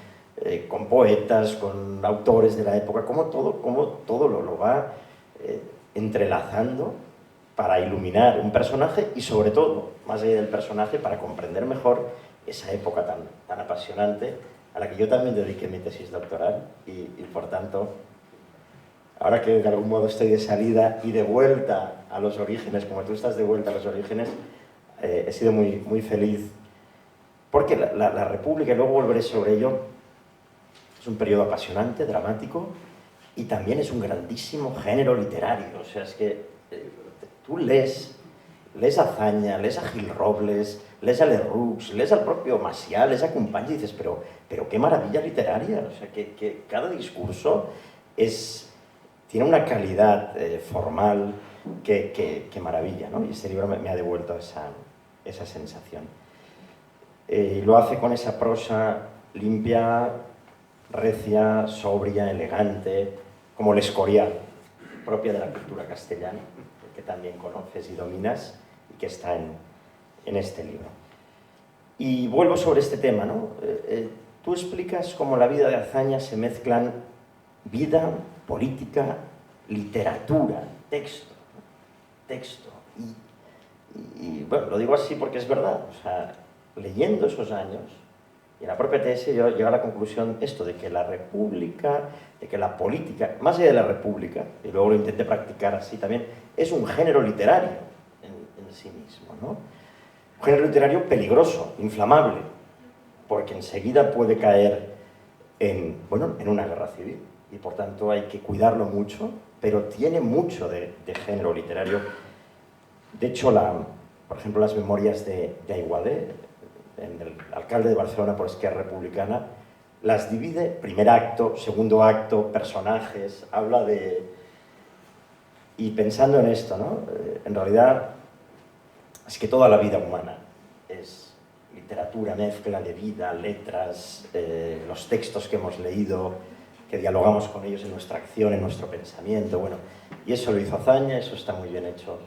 poetas, con autores de la época, cómo todo lo va entrelazando para iluminar un personaje y, sobre todo, más allá del personaje, para comprender mejor esa época tan apasionante a la que yo también dediqué mi tesis doctoral y por tanto, ahora que de algún modo estoy de salida y de vuelta a los orígenes, como tú estás de vuelta a los orígenes, he sido muy feliz porque la República, y luego volveré sobre ello, es un periodo apasionante, dramático, y también es un grandísimo género literario. O sea, es que tú lees a Azaña, lees a Gil Robles, lees a Lerroux, lees al propio Macià, lees a Companys y dices, pero qué maravilla literaria. O sea, que cada discurso tiene una calidad formal que maravilla, ¿no? Y este libro me ha devuelto esa sensación. Y lo hace con esa prosa limpia, recia, sobria, elegante, como el Escorial, propia de la cultura castellana, que también conoces y dominas y que está en este libro. Y vuelvo sobre este tema, ¿no? Tú explicas cómo la vida de Azaña se mezclan vida, política, literatura, texto. Y bueno, lo digo así porque es verdad. O sea, leyendo esos años, y en la propia tesis yo llego a la conclusión de que la República, de que la política, más allá de la República, y luego lo intenté practicar así también, es un género literario en sí mismo, ¿no? Un género literario peligroso, inflamable, porque enseguida puede caer en una guerra civil, y por tanto hay que cuidarlo mucho, pero tiene mucho de género literario. De hecho, por ejemplo, las memorias de Aiguader, en el alcalde de Barcelona por Esquerra Republicana, las divide, primer acto, segundo acto, personajes, habla de... Y pensando en esto, ¿no? En realidad es que toda la vida humana es literatura, mezcla de vida, letras, los textos que hemos leído, que dialogamos con ellos en nuestra acción, en nuestro pensamiento, bueno, y eso lo hizo Azaña, eso está muy bien hecho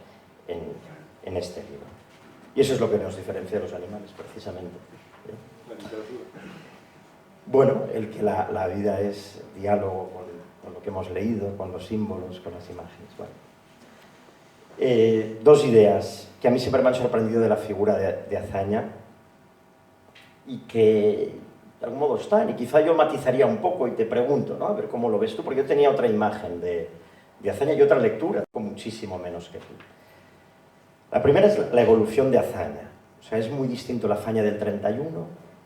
en este libro. Y eso es lo que nos diferencia de los animales, precisamente. La literatura. Bueno, el que la vida es diálogo con lo que hemos leído, con los símbolos, con las imágenes. Bueno. Dos ideas que a mí siempre me han sorprendido de la figura de Azaña y que de algún modo están, y quizá yo matizaría un poco y te pregunto, ¿no? A ver cómo lo ves tú, porque yo tenía otra imagen de Azaña y otra lectura, con muchísimo menos que tú. La primera es la evolución de Azaña. O sea, es muy distinto la Azaña del 31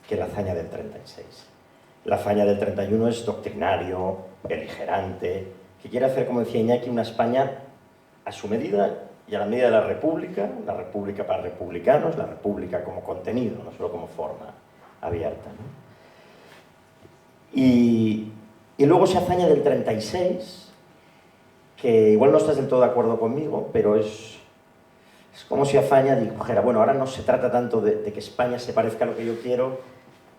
que la Azaña del 36. La Azaña del 31 es doctrinario, beligerante, que quiere hacer, como decía Iñaki, una España a su medida y a la medida de la República para republicanos, la República como contenido, no solo como forma abierta, ¿no? Y luego esa Azaña del 36, que igual no estás del todo de acuerdo conmigo, pero es como si Azaña dijera, bueno, ahora no se trata tanto de que España se parezca a lo que yo quiero,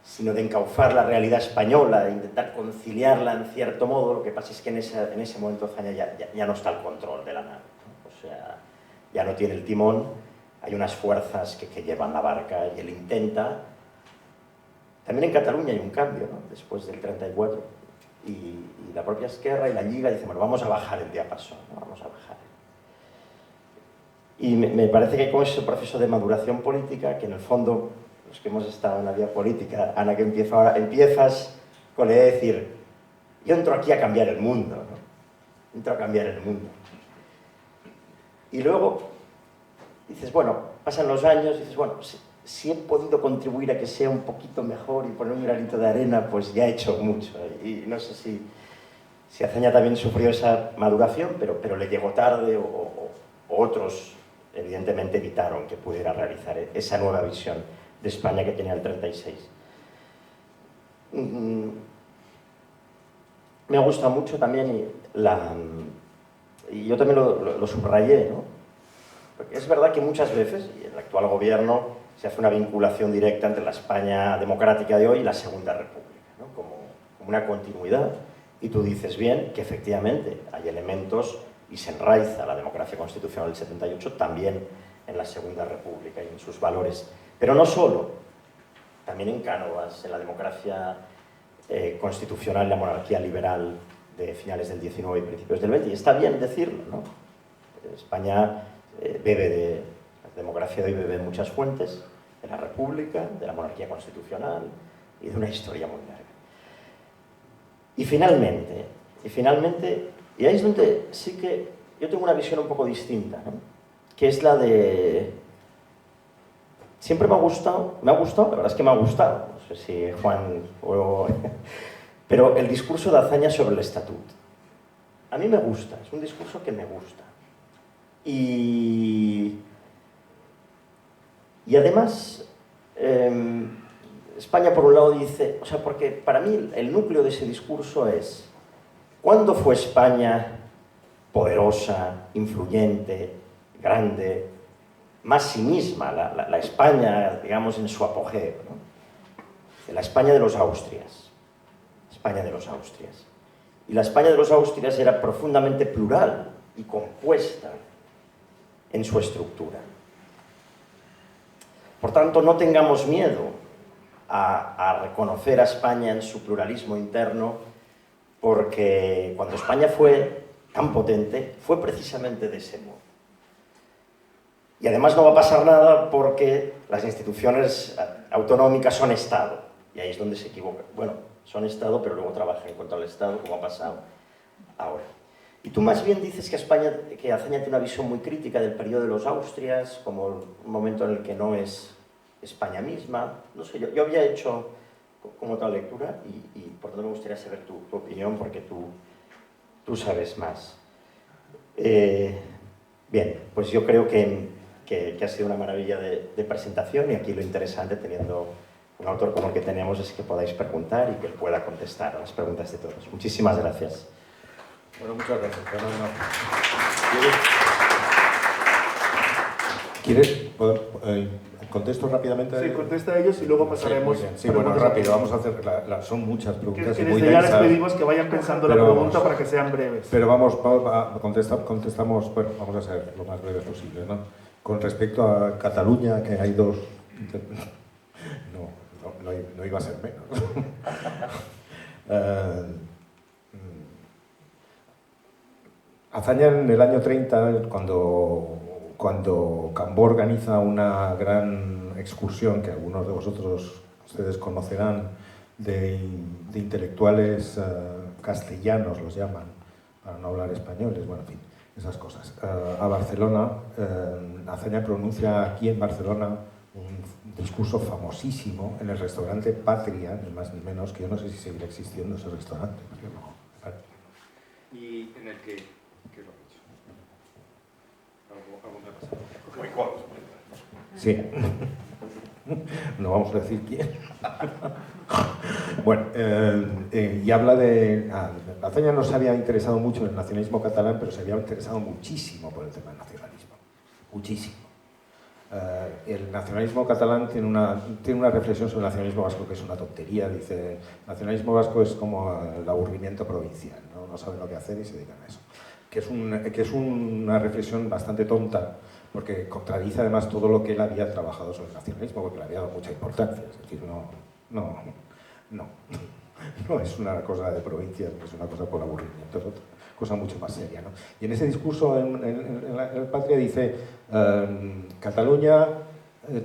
sino de encauzar la realidad española, de intentar conciliarla en cierto modo. Lo que pasa es que en ese momento Azaña ya no está al control de la nave, ¿no? O sea, ya no tiene el timón, hay unas fuerzas que llevan la barca y él intenta. También en Cataluña hay un cambio, ¿no? Después del 34, y la propia Esquerra y la Lliga dicen, bueno, vamos a bajar el diapasón, ¿no? Vamos a bajar. Y me parece que con ese proceso de maduración política, que en el fondo, los que hemos estado en la vida política, Ana, que empiezas con le de decir, yo entro aquí a cambiar el mundo, ¿no? Entro a cambiar el mundo. Y luego dices, bueno, pasan los años, y dices, bueno, si he podido contribuir a que sea un poquito mejor y poner un granito de arena, pues ya he hecho mucho. Y no sé si Azaña también sufrió esa maduración, pero le llegó tarde o otros evidentemente evitaron que pudiera realizar esa nueva visión de España que tenía el 36. Me ha gustado mucho también y yo también lo subrayé, ¿no? Porque es verdad que muchas veces, y en el actual gobierno, se hace una vinculación directa entre la España democrática de hoy y la Segunda República, ¿no? Como una continuidad. Y tú dices bien que efectivamente hay elementos y se enraiza la democracia constitucional del 78 también en la Segunda República y en sus valores. Pero no solo, también en Cánovas, en la democracia constitucional y la monarquía liberal de finales del 19 y principios del 20. Y está bien decirlo, ¿no? España la democracia de hoy bebe de muchas fuentes, de la República, de la monarquía constitucional y de una historia muy larga. Y finalmente, y ahí es donde sí que yo tengo una visión un poco distinta, ¿no? Que es la de... Siempre me ha gustado, la verdad es que me ha gustado, no sé si Juan o... pero el discurso de Azaña sobre el estatuto. A mí me gusta, es un discurso que me gusta. Y además, España por un lado dice, o sea, porque para mí el núcleo de ese discurso es, ¿cuándo fue España poderosa, influyente, grande, más sí misma, la España, digamos, en su apogeo, ¿no? La España de los Austrias, España de los Austrias. Y la España de los Austrias era profundamente plural y compuesta en su estructura. Por tanto, no tengamos miedo a reconocer a España en su pluralismo interno, porque cuando España fue tan potente, fue precisamente de ese modo. Y además no va a pasar nada porque las instituciones autonómicas son Estado. Y ahí es donde se equivoca. Bueno, son Estado, pero luego trabajan contra el Estado, como ha pasado ahora. Y tú más bien dices que Azaña tiene una visión muy crítica del periodo de los Austrias, como un momento en el que no es España misma. No sé, yo había hecho como otra lectura y por tanto me gustaría saber tu opinión, porque tú sabes más. Bien, pues yo creo que ha sido una maravilla de presentación, y aquí lo interesante, teniendo un autor como el que tenemos, es que podáis preguntar y que él pueda contestar a las preguntas de todos. Muchísimas gracias. Bueno, muchas gracias. ¿Quieres? ¿Contesto rápidamente? Sí, contesta a ellos y luego pasaremos... Sí, bueno, rápido, vamos a hacer... son muchas preguntas y muy desde ya les densas. pedimos que vayan pensando la pregunta para que sean breves. Pero contestamos, bueno, vamos a ser lo más breves posible, ¿no? Con respecto a Cataluña, que hay dos... No iba a ser menos. Azaña en el año 30, cuando Cambó organiza una gran excursión, que algunos de ustedes conocerán, de intelectuales castellanos, los llaman, para no hablar españoles, bueno, en fin, esas cosas, a Barcelona. Azaña pronuncia aquí en Barcelona un discurso famosísimo en el restaurante Patria, ni más ni menos, que yo no sé si seguirá existiendo ese restaurante. Y en el que... ¿Qué lo ha dicho? ¿Algo me ha pasado? Boicot. Sí. No vamos a decir quién. Bueno, y habla de... Azaña no se había interesado mucho en el nacionalismo catalán, pero se había interesado muchísimo por el tema del nacionalismo. Muchísimo. El nacionalismo catalán tiene una reflexión sobre el nacionalismo vasco que es una tontería. Dice, el nacionalismo vasco es como el aburrimiento provincial, ¿no? No saben lo que hacer y se dedican a eso. Que es una reflexión bastante tonta, porque contradice además todo lo que él había trabajado sobre el nacionalismo, porque le había dado mucha importancia. Es decir, no es una cosa de provincias, no es una cosa por aburrimiento, es otra cosa mucho más seria, ¿no? Y en ese discurso en el Patria dice Cataluña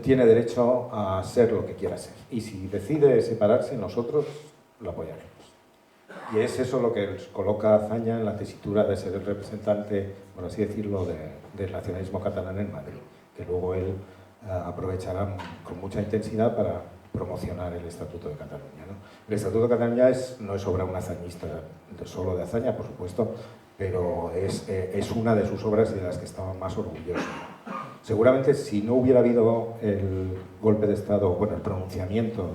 tiene derecho a ser lo que quiera ser, y si decide separarse, nosotros lo apoyaremos. Y es eso lo que coloca a Azaña en la tesitura de ser el representante, por así decirlo, del nacionalismo catalán en Madrid, que luego él aprovechará con mucha intensidad para promocionar el Estatuto de Cataluña, ¿no? El Estatuto de Cataluña no es obra un azañista solo de Azaña, por supuesto, pero es una de sus obras y de las que estaba más orgulloso. Seguramente si no hubiera habido el golpe de Estado, bueno, el pronunciamiento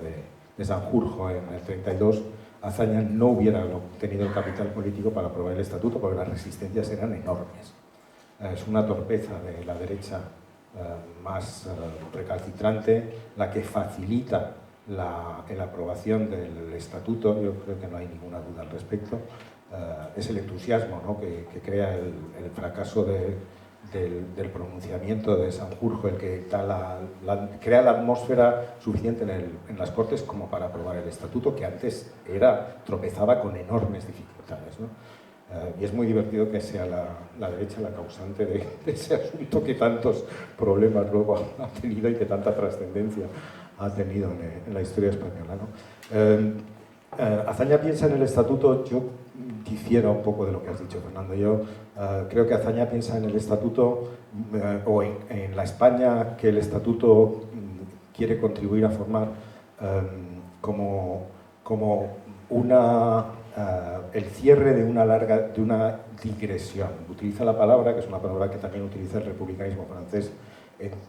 de Sanjurjo en el 32, Azaña no hubiera tenido el capital político para aprobar el Estatuto, porque las resistencias eran enormes. Es una torpeza de la derecha más recalcitrante la que facilita la aprobación del Estatuto. Yo creo que no hay ninguna duda al respecto. Es el entusiasmo, ¿no?, que crea el fracaso del pronunciamiento de Sanjurjo el que crea la atmósfera suficiente en las Cortes como para aprobar el Estatuto, que antes tropezaba con enormes dificultades, ¿no? Y es muy divertido que sea la derecha la causante de ese asunto que tantos problemas luego ha tenido y que tanta trascendencia ha tenido en la historia española, ¿no? Azaña piensa en el Estatuto, yo difiero un poco de lo que has dicho, Fernando. Yo creo que Azaña piensa en el Estatuto o en la España que el Estatuto quiere contribuir a formar como el cierre de una digresión. Utiliza la palabra, que es una palabra que también utiliza el republicanismo francés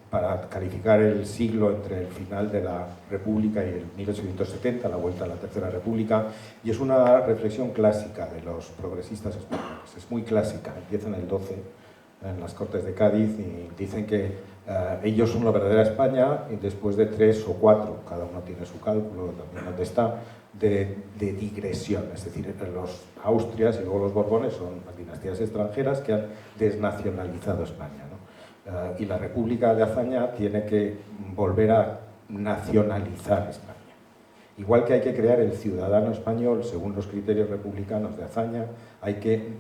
para calificar el siglo entre el final de la República y el 1870, la vuelta a la Tercera República, y es una reflexión clásica de los progresistas españoles. Es muy clásica, empieza en el 12, en las Cortes de Cádiz, y dicen que ellos son la verdadera España, y después de 3 o 4, cada uno tiene su cálculo, también donde está, de digresión, es decir, los Austrias y luego los Borbones son las dinastías extranjeras que han desnacionalizado España, ¿no? Y la República de Azaña tiene que volver a nacionalizar España. Igual que hay que crear el ciudadano español según los criterios republicanos de Azaña, hay que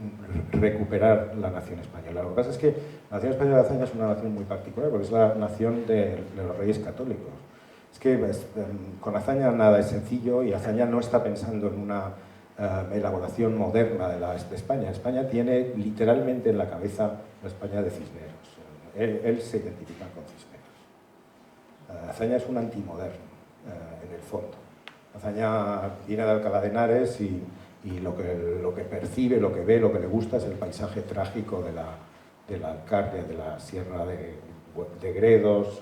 recuperar la nación española. Lo que pasa es que la nación española de Azaña es una nación muy particular, porque es la nación de los reyes católicos. Es que con Azaña nada es sencillo, y Azaña no está pensando en una elaboración moderna de España. España tiene literalmente en la cabeza la España de Cisneros. Él se identifica con Cisneros. Azaña es un antimoderno, en el fondo. Azaña viene de Alcalá de Henares y lo que percibe, lo que ve, lo que le gusta es el paisaje trágico de la Alcarria, de la Sierra de Gredos,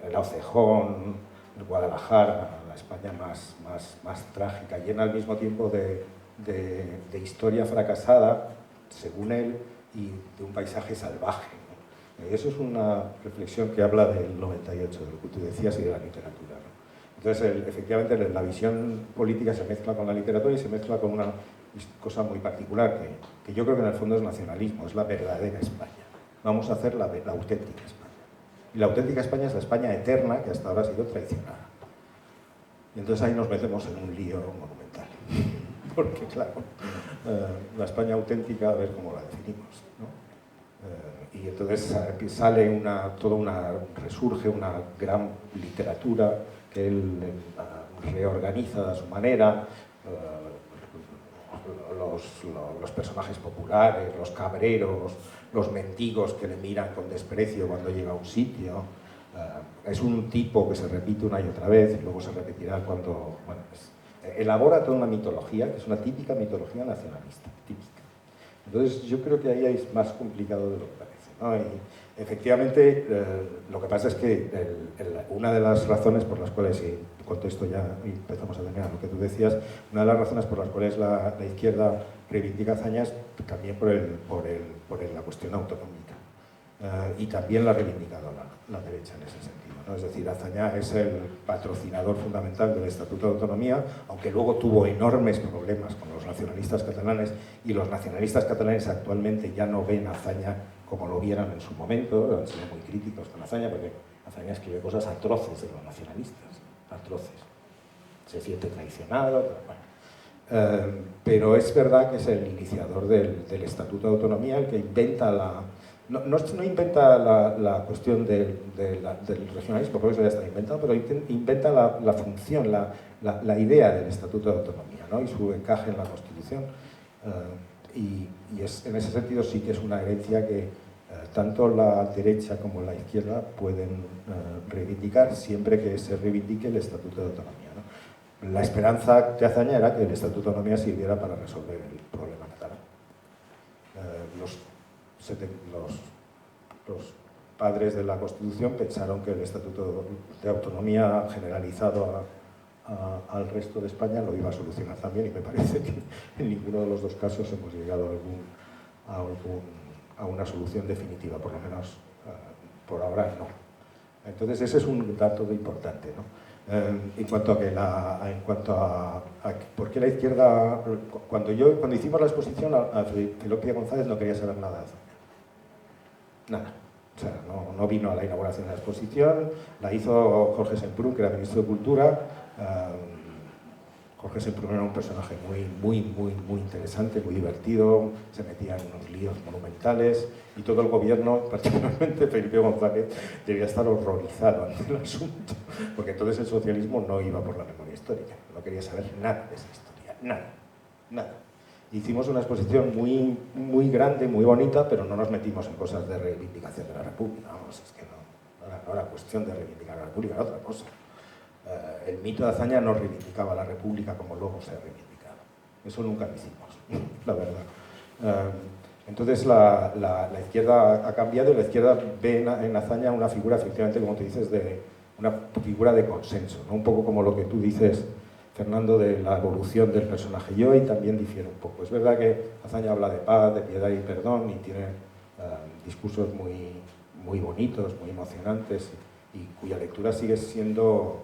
el Aucejón, el Guadalajara, la España más trágica, llena al mismo tiempo de historia fracasada, según él, y de un paisaje salvaje, ¿no? Y eso es una reflexión que habla del 98, de lo que tú decías, y de la literatura, ¿no? Entonces, efectivamente, la visión política se mezcla con la literatura y se mezcla con una cosa muy particular, que yo creo que en el fondo es nacionalismo, es la verdadera España. Vamos a hacer la auténtica España. Y la auténtica España es la España eterna, que hasta ahora ha sido traicionada. Y entonces ahí nos metemos en un lío monumental. Porque, claro, la España auténtica, a ver cómo la definimos, ¿no? Y entonces resurge una gran literatura que él reorganiza a su manera, los personajes populares, los cabreros, los mendigos que le miran con desprecio cuando llega a un sitio. Es un tipo que se repite una y otra vez, y luego se repetirá cuando... Bueno, elabora toda una mitología, que es una típica mitología nacionalista, típica. Entonces yo creo que ahí es más complicado de lo que parece, ¿no? Y efectivamente lo que pasa es que una de las razones por las cuales, y contesto ya y empezamos a terminar lo que tú decías, una de las razones por las cuales la izquierda reivindica Azaña es también por la cuestión autonómica, y también la ha reivindicado la derecha en ese sentido, ¿no? Es decir, Azaña es el patrocinador fundamental del Estatuto de Autonomía, aunque luego tuvo enormes problemas con los nacionalistas catalanes, y los nacionalistas catalanes actualmente ya no ven a Azaña como lo vieran en su momento, han sido muy críticos con Azaña, porque Azaña escribe cosas atroces de los nacionalistas, atroces. Se siente traicionado, pero bueno. Pero es verdad que es el iniciador del Estatuto de Autonomía, el que inventa no inventa la cuestión del regionalismo, porque eso ya está inventado, pero inventa la función, la idea del Estatuto de Autonomía, ¿no? Y su encaje en la Constitución. Y en ese sentido sí que es una herencia que tanto la derecha como la izquierda pueden reivindicar siempre que se reivindique el Estatuto de Autonomía, ¿no? La esperanza de Azaña era que el Estatuto de Autonomía sirviera para resolver el problema catalán. Los padres de la Constitución pensaron que el Estatuto de Autonomía generalizado al resto de España lo iba a solucionar también, y me parece que en ninguno de los dos casos hemos llegado a una solución definitiva, por lo menos por ahora no. Entonces ese es un dato importante, ¿no? En cuanto a por qué la izquierda, cuando hicimos la exposición, a Filopia González no quería saber nada de Azaña. Nada. O sea, no vino a la inauguración de la exposición, la hizo Jorge Semprún, que era ministro de Cultura. Jorge Semprún era un personaje muy interesante, muy divertido, se metía en unos líos monumentales, y todo el gobierno, particularmente Felipe González, debía estar horrorizado ante el asunto, porque entonces el socialismo no iba por la memoria histórica, no quería saber nada de esa historia, nada. Hicimos una exposición muy grande, muy bonita, pero no nos metimos en cosas de reivindicación de la República. Vamos, es que no era cuestión de reivindicar la República, era otra cosa. El mito de Azaña no reivindicaba la República como luego se ha reivindicado. Eso nunca lo hicimos, la verdad. Entonces la izquierda ha cambiado, y la izquierda ve en Azaña una figura, efectivamente, como tú dices, de una figura de consenso, ¿no? Un poco como lo que tú dices, Fernando, de la evolución del personaje. Yo ahí también difiero un poco. Es verdad que Azaña habla de paz, de piedad y perdón, y tiene discursos muy bonitos, muy emocionantes, y cuya lectura sigue siendo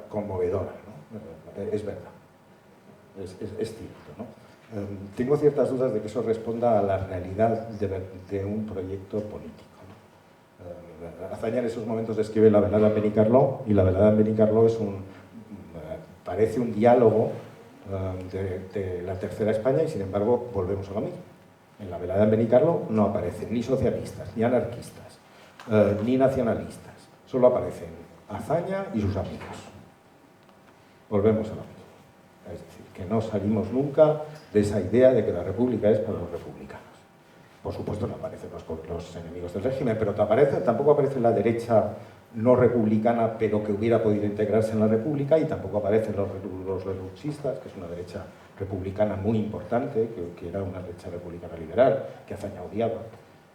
conmovedora, ¿no? Es verdad, es cierto, ¿no? Tengo ciertas dudas de que eso responda a la realidad de un proyecto político, ¿no? Azaña en esos momentos describe la velada en Benicarló, y la velada en Benicarló parece un diálogo de la tercera España, y sin embargo volvemos a lo mismo. En la velada en Benicarló no aparecen ni socialistas, ni anarquistas, ni nacionalistas, solo aparecen Azaña y sus amigos. Volvemos a lo mismo. Es decir, que no salimos nunca de esa idea de que la República es para los republicanos. Por supuesto no aparecen los enemigos del régimen, pero tampoco aparece la derecha no republicana, pero que hubiera podido integrarse en la República, y tampoco aparecen los reluxistas, que es una derecha republicana muy importante, que era una derecha republicana liberal, que Azaña odiaba.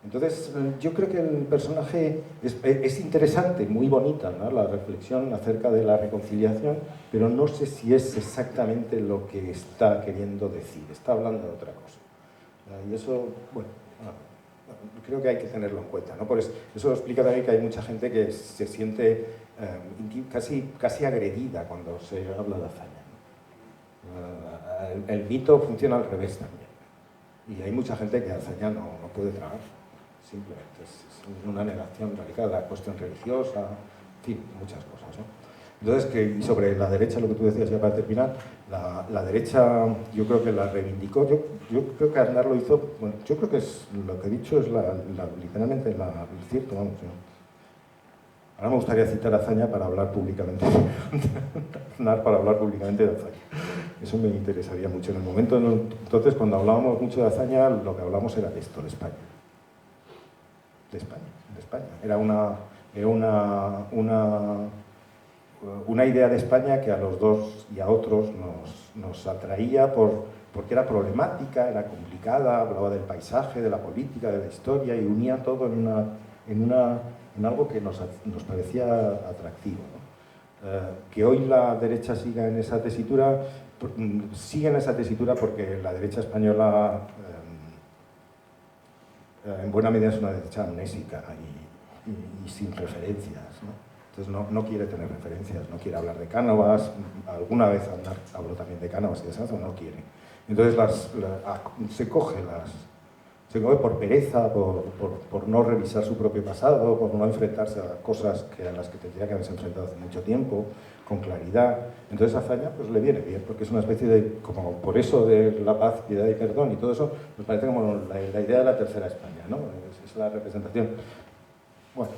Entonces, yo creo que el personaje es interesante, muy bonita, ¿no? La reflexión acerca de la reconciliación, pero no sé si es exactamente lo que está queriendo decir, está hablando de otra cosa. Y eso, bueno, creo que hay que tenerlo en cuenta, ¿no? Por eso explica también que hay mucha gente que se siente casi agredida cuando se habla de Azaña, ¿no? El mito funciona al revés también, y hay mucha gente que Azaña no puede tragar. Simplemente es una negación radical, la cuestión religiosa, en fin, muchas cosas, ¿no? Entonces, y sobre la derecha, lo que tú decías ya para terminar, la derecha yo creo que la reivindicó, yo creo que Aznar lo hizo, bueno, yo creo que lo que he dicho es literalmente el cierto, vamos. Ahora me gustaría citar a Azaña para hablar públicamente de Aznar, para hablar públicamente de Azaña. Eso me interesaría mucho. En el momento, entonces, cuando hablábamos mucho de Azaña, lo que hablamos era de esto, de España. De España. Era una idea de España que a los dos y a otros nos atraía porque era problemática, era complicada, hablaba del paisaje, de la política, de la historia, y unía todo en algo que nos parecía atractivo, ¿no? Que hoy la derecha siga en esa tesitura porque la derecha española en buena medida es una derecha amnésica y sin referencias, ¿no? Entonces no quiere tener referencias, no quiere hablar de Cánovas, alguna vez habló también de Cánovas y de Sanz, no quiere. Entonces se coge se conmueve por pereza, por no revisar su propio pasado, por no enfrentarse a cosas a las que tendría que haberse enfrentado hace mucho tiempo, con claridad. Entonces Azaña pues le viene bien, porque es una especie de, como por eso de la paz, piedad y perdón y todo eso, nos parece como la idea de la tercera España, ¿no? Es la representación. Bueno,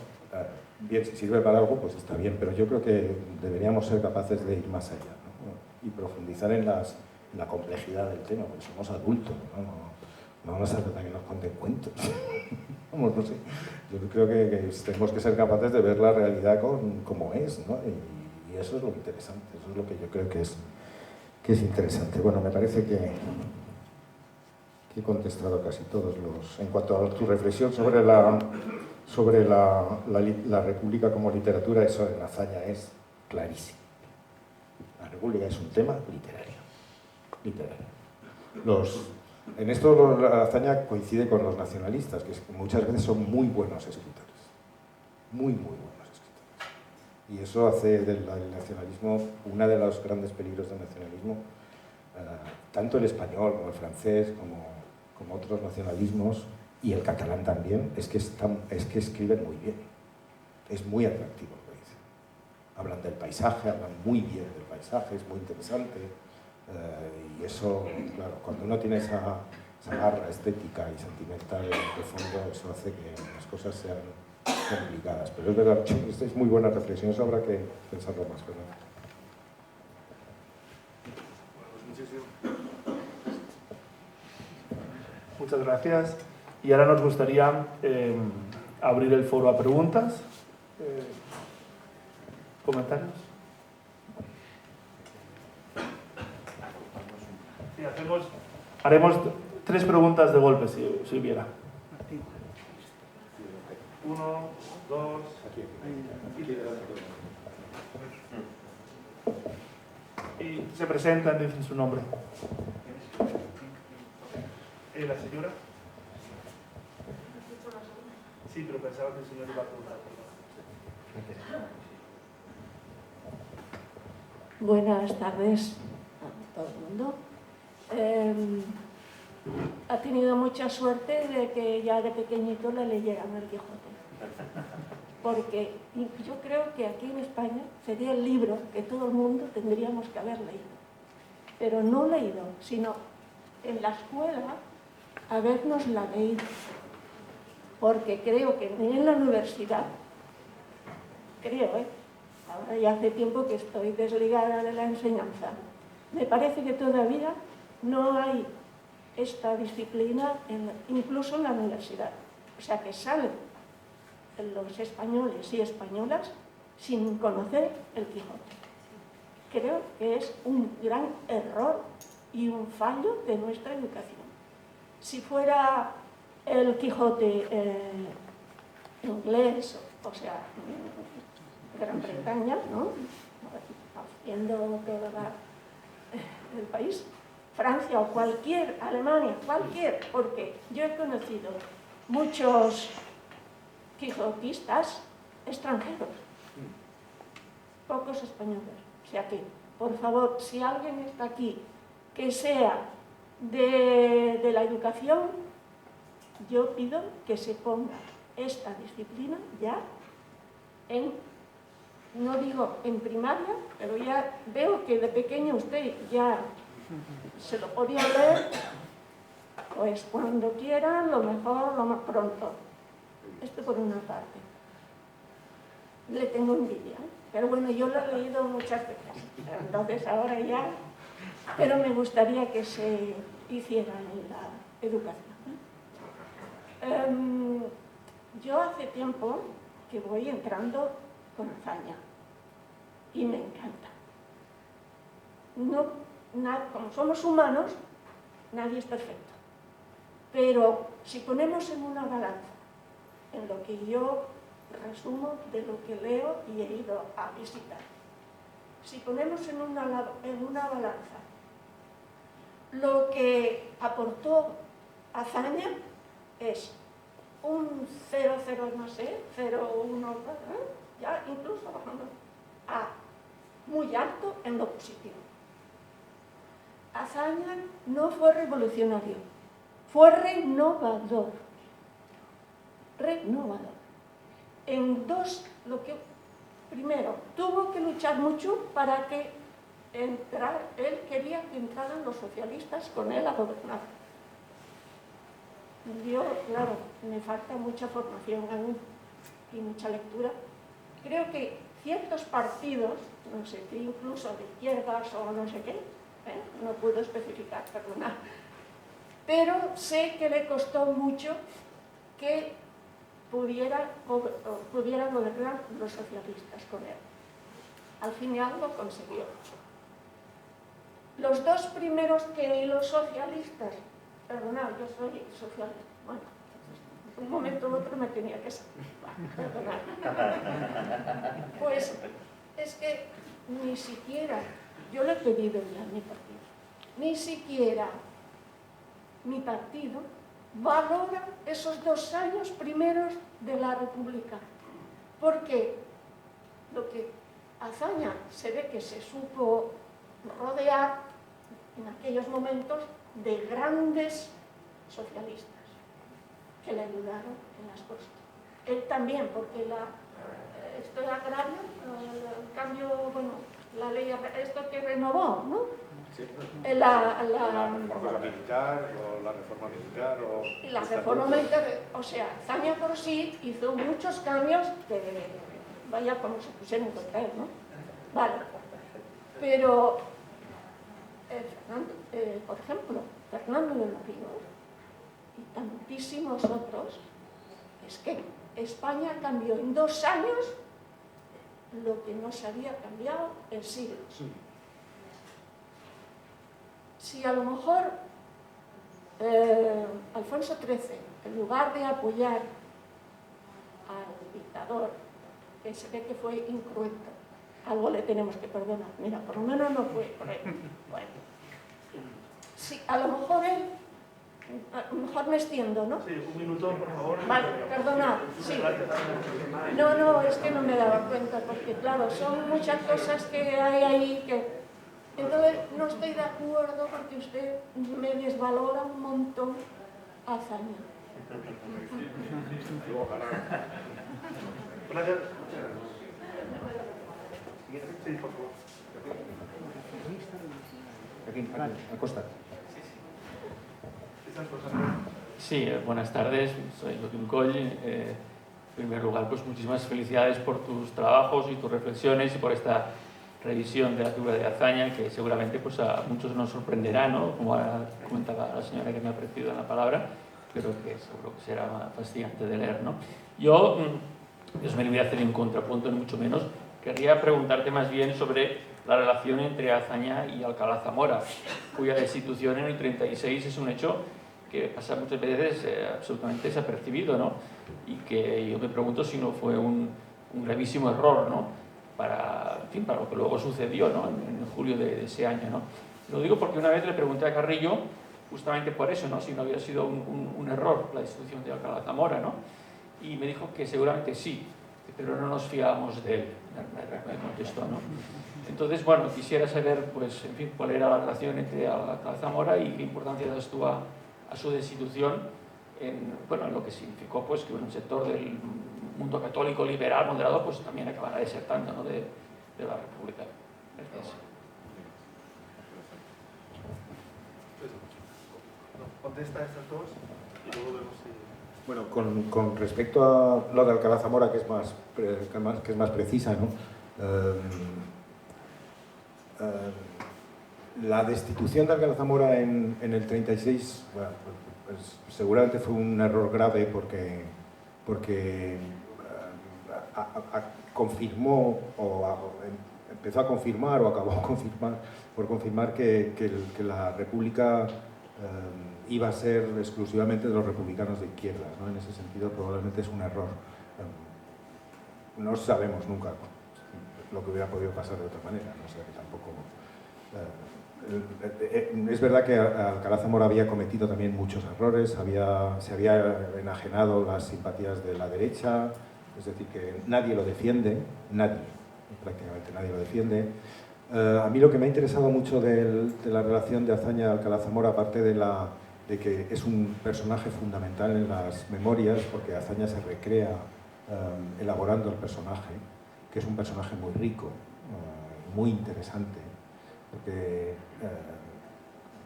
bien, si sirve para algo, pues está bien, pero yo creo que deberíamos ser capaces de ir más allá, ¿no? Y profundizar en la complejidad del tema, porque somos adultos, no nos hace falta que nos cuenten cuentos. Vamos, no sé. Yo creo que tenemos que ser capaces de ver la realidad como es, ¿no? Y eso es lo interesante, eso es lo que yo creo que es interesante. Bueno, me parece que he contestado casi todos los... En cuanto a tu reflexión sobre la República como literatura, eso en Azaña es clarísimo. La República es un tema literario. En esto la Azaña coincide con los nacionalistas, que muchas veces son muy buenos escritores. Muy buenos escritores. Y eso hace del nacionalismo uno de los grandes peligros del nacionalismo, tanto el español como el francés, como otros nacionalismos, y el catalán también, es que escriben muy bien. Es muy atractivo lo que dicen. Hablan del paisaje, hablan muy bien del paisaje, es muy interesante. Y eso, claro, cuando uno tiene esa garra estética y sentimental de fondo, eso hace que las cosas sean complicadas. Pero es verdad, esta es muy buena reflexión, eso habrá que pensarlo más, ¿verdad? Muchas gracias. Y ahora nos gustaría abrir el foro a preguntas. ¿Comentarios? Sí, haremos 3 preguntas de golpe, si hubiera. 1, 2... Y se presentan, dicen su nombre. ¿La señora? Sí, pero pensaba que el señor iba a preguntar. Buenas tardes a todo el mundo. Ha tenido mucha suerte de que ya de pequeñito le leyeran El Quijote. Porque yo creo que aquí en España sería el libro que todo el mundo tendríamos que haber leído. Pero no leído, sino en la escuela habérnosla leído. Porque creo que ni en la universidad, ahora ya hace tiempo que estoy desligada de la enseñanza, me parece que todavía no hay esta disciplina, incluso en la universidad. O sea, que salen los españoles y españolas sin conocer el Quijote. Creo que es un gran error y un fallo de nuestra educación. Si fuera el Quijote inglés, o sea, Gran Bretaña, ¿no? Haciendo todo el país, Francia o Alemania, porque yo he conocido muchos quijotistas extranjeros, pocos españoles. O sea que, por favor, si alguien está aquí que sea de la educación, yo pido que se ponga esta disciplina ya no digo en primaria, pero ya veo que de pequeño usted ya se lo podía leer, pues cuando quiera, lo mejor, lo más pronto. Esto por una parte. Le tengo envidia, pero bueno, yo lo he leído muchas veces, entonces ahora ya, pero me gustaría que se hiciera en la educación. Yo hace tiempo que voy entrando con Azaña y me encanta. Como somos humanos, nadie es perfecto, pero si ponemos en una balanza, en lo que yo resumo de lo que leo y he ido a visitar, si ponemos en una balanza lo que aportó Azaña, es un 0,0, no sé, 0,1, ya incluso bajando a muy alto en lo positivo. Azaña no fue revolucionario, fue renovador. Primero, tuvo que luchar mucho para que él quería que entraran los socialistas con él a gobernar. Yo, claro, me falta mucha formación aún y mucha lectura. Creo que ciertos partidos, no sé qué, incluso de izquierdas o no sé qué, no puedo especificar, perdonad, pero sé que le costó mucho que pudiera gobernar los socialistas con él. Al final lo consiguió. Los dos primeros que ni los socialistas, perdonad, yo soy socialista, bueno, un momento u otro me tenía que salir, perdonad. Pues es que ni siquiera, yo lo he pedido ya a mi partido, ni siquiera mi partido valora esos 2 años primeros de la República, porque lo que Azaña se ve que se supo rodear en aquellos momentos de grandes socialistas que le ayudaron en las cosas. Él también, porque esto era agrario, el cambio, bueno, la ley, esto que renovó, ¿no? Sí. La cosa militar, o la reforma militar, o... Y la reforma militar, o sea, Azaña por sí hizo muchos cambios que, vaya como se pusieron contra él, ¿no? Vale. Pero, por ejemplo, Fernando de los Ríos y tantísimos otros, es que España cambió en 2 años lo que no se había cambiado en siglos. Si a lo mejor Alfonso XIII, en lugar de apoyar al dictador, que se ve que fue incruento, algo le tenemos que perdonar. Mira, por lo menos no fue cruento. Bueno, sí, a lo mejor él, mejor me extiendo, ¿no? Sí, un minuto, por favor. Vale, perdonad, sí. No, es que no me daba cuenta, porque claro, son muchas cosas que hay ahí que... Entonces, no estoy de acuerdo porque usted me desvalora un montón a Azaña. Gracias. Sí, por favor. Aquí, Acosta. Sí, buenas tardes, soy Joaquín Coll. En primer lugar, pues muchísimas felicidades por tus trabajos y tus reflexiones y por esta revisión de la figura de Azaña, que seguramente pues, a muchos nos sorprenderá, ¿no? Como comentaba la señora que me ha precedido en la palabra, pero que seguro que será fascinante de leer, ¿no? Yo me voy a hacer un contrapunto, ni mucho menos. Querría preguntarte más bien sobre la relación entre Azaña y Alcalá Zamora, cuya destitución en el 36 es un hecho que pasa muchas veces absolutamente desapercibido, ¿no? Y que yo me pregunto si no fue un gravísimo error, ¿no? Para lo que luego sucedió, ¿no? en julio de ese año, ¿no? Lo digo porque una vez le pregunté a Carrillo justamente por eso, ¿no? Si no había sido un error la destitución de Alcalá Zamora, ¿no? Y me dijo que seguramente sí, pero no nos fiábamos de él, me contestó, ¿no? Entonces, bueno, quisiera saber, pues, en fin, cuál era la relación entre Alcalá Zamora y qué importancia das tú a su destitución en lo que significó, pues, que un sector del mundo católico, liberal, moderado, pues también acabará desertando, ¿no? de la República. Gracias. Contesta a estas dos y luego vemos si... Bueno, con respecto a lo de Alcalá Zamora, que es más precisa, ¿no? La destitución de Alcalá Zamora en el 36, bueno, pues, seguramente fue un error grave porque confirmó empezó a confirmar o acabó por confirmar que la República iba a ser exclusivamente de los republicanos de izquierdas, ¿no? En ese sentido probablemente es un error. No sabemos nunca lo que hubiera podido pasar de otra manera, ¿no? O sea, que tampoco... es verdad que Alcalá Zamora había cometido también muchos errores, se había enajenado las simpatías de la derecha, es decir, que nadie lo defiende, prácticamente nadie lo defiende. A mí lo que me ha interesado mucho de la relación de Azaña y Alcalá Zamora, aparte de la de que es un personaje fundamental en las memorias, porque Azaña se recrea elaborando el personaje, que es un personaje muy rico, muy interesante,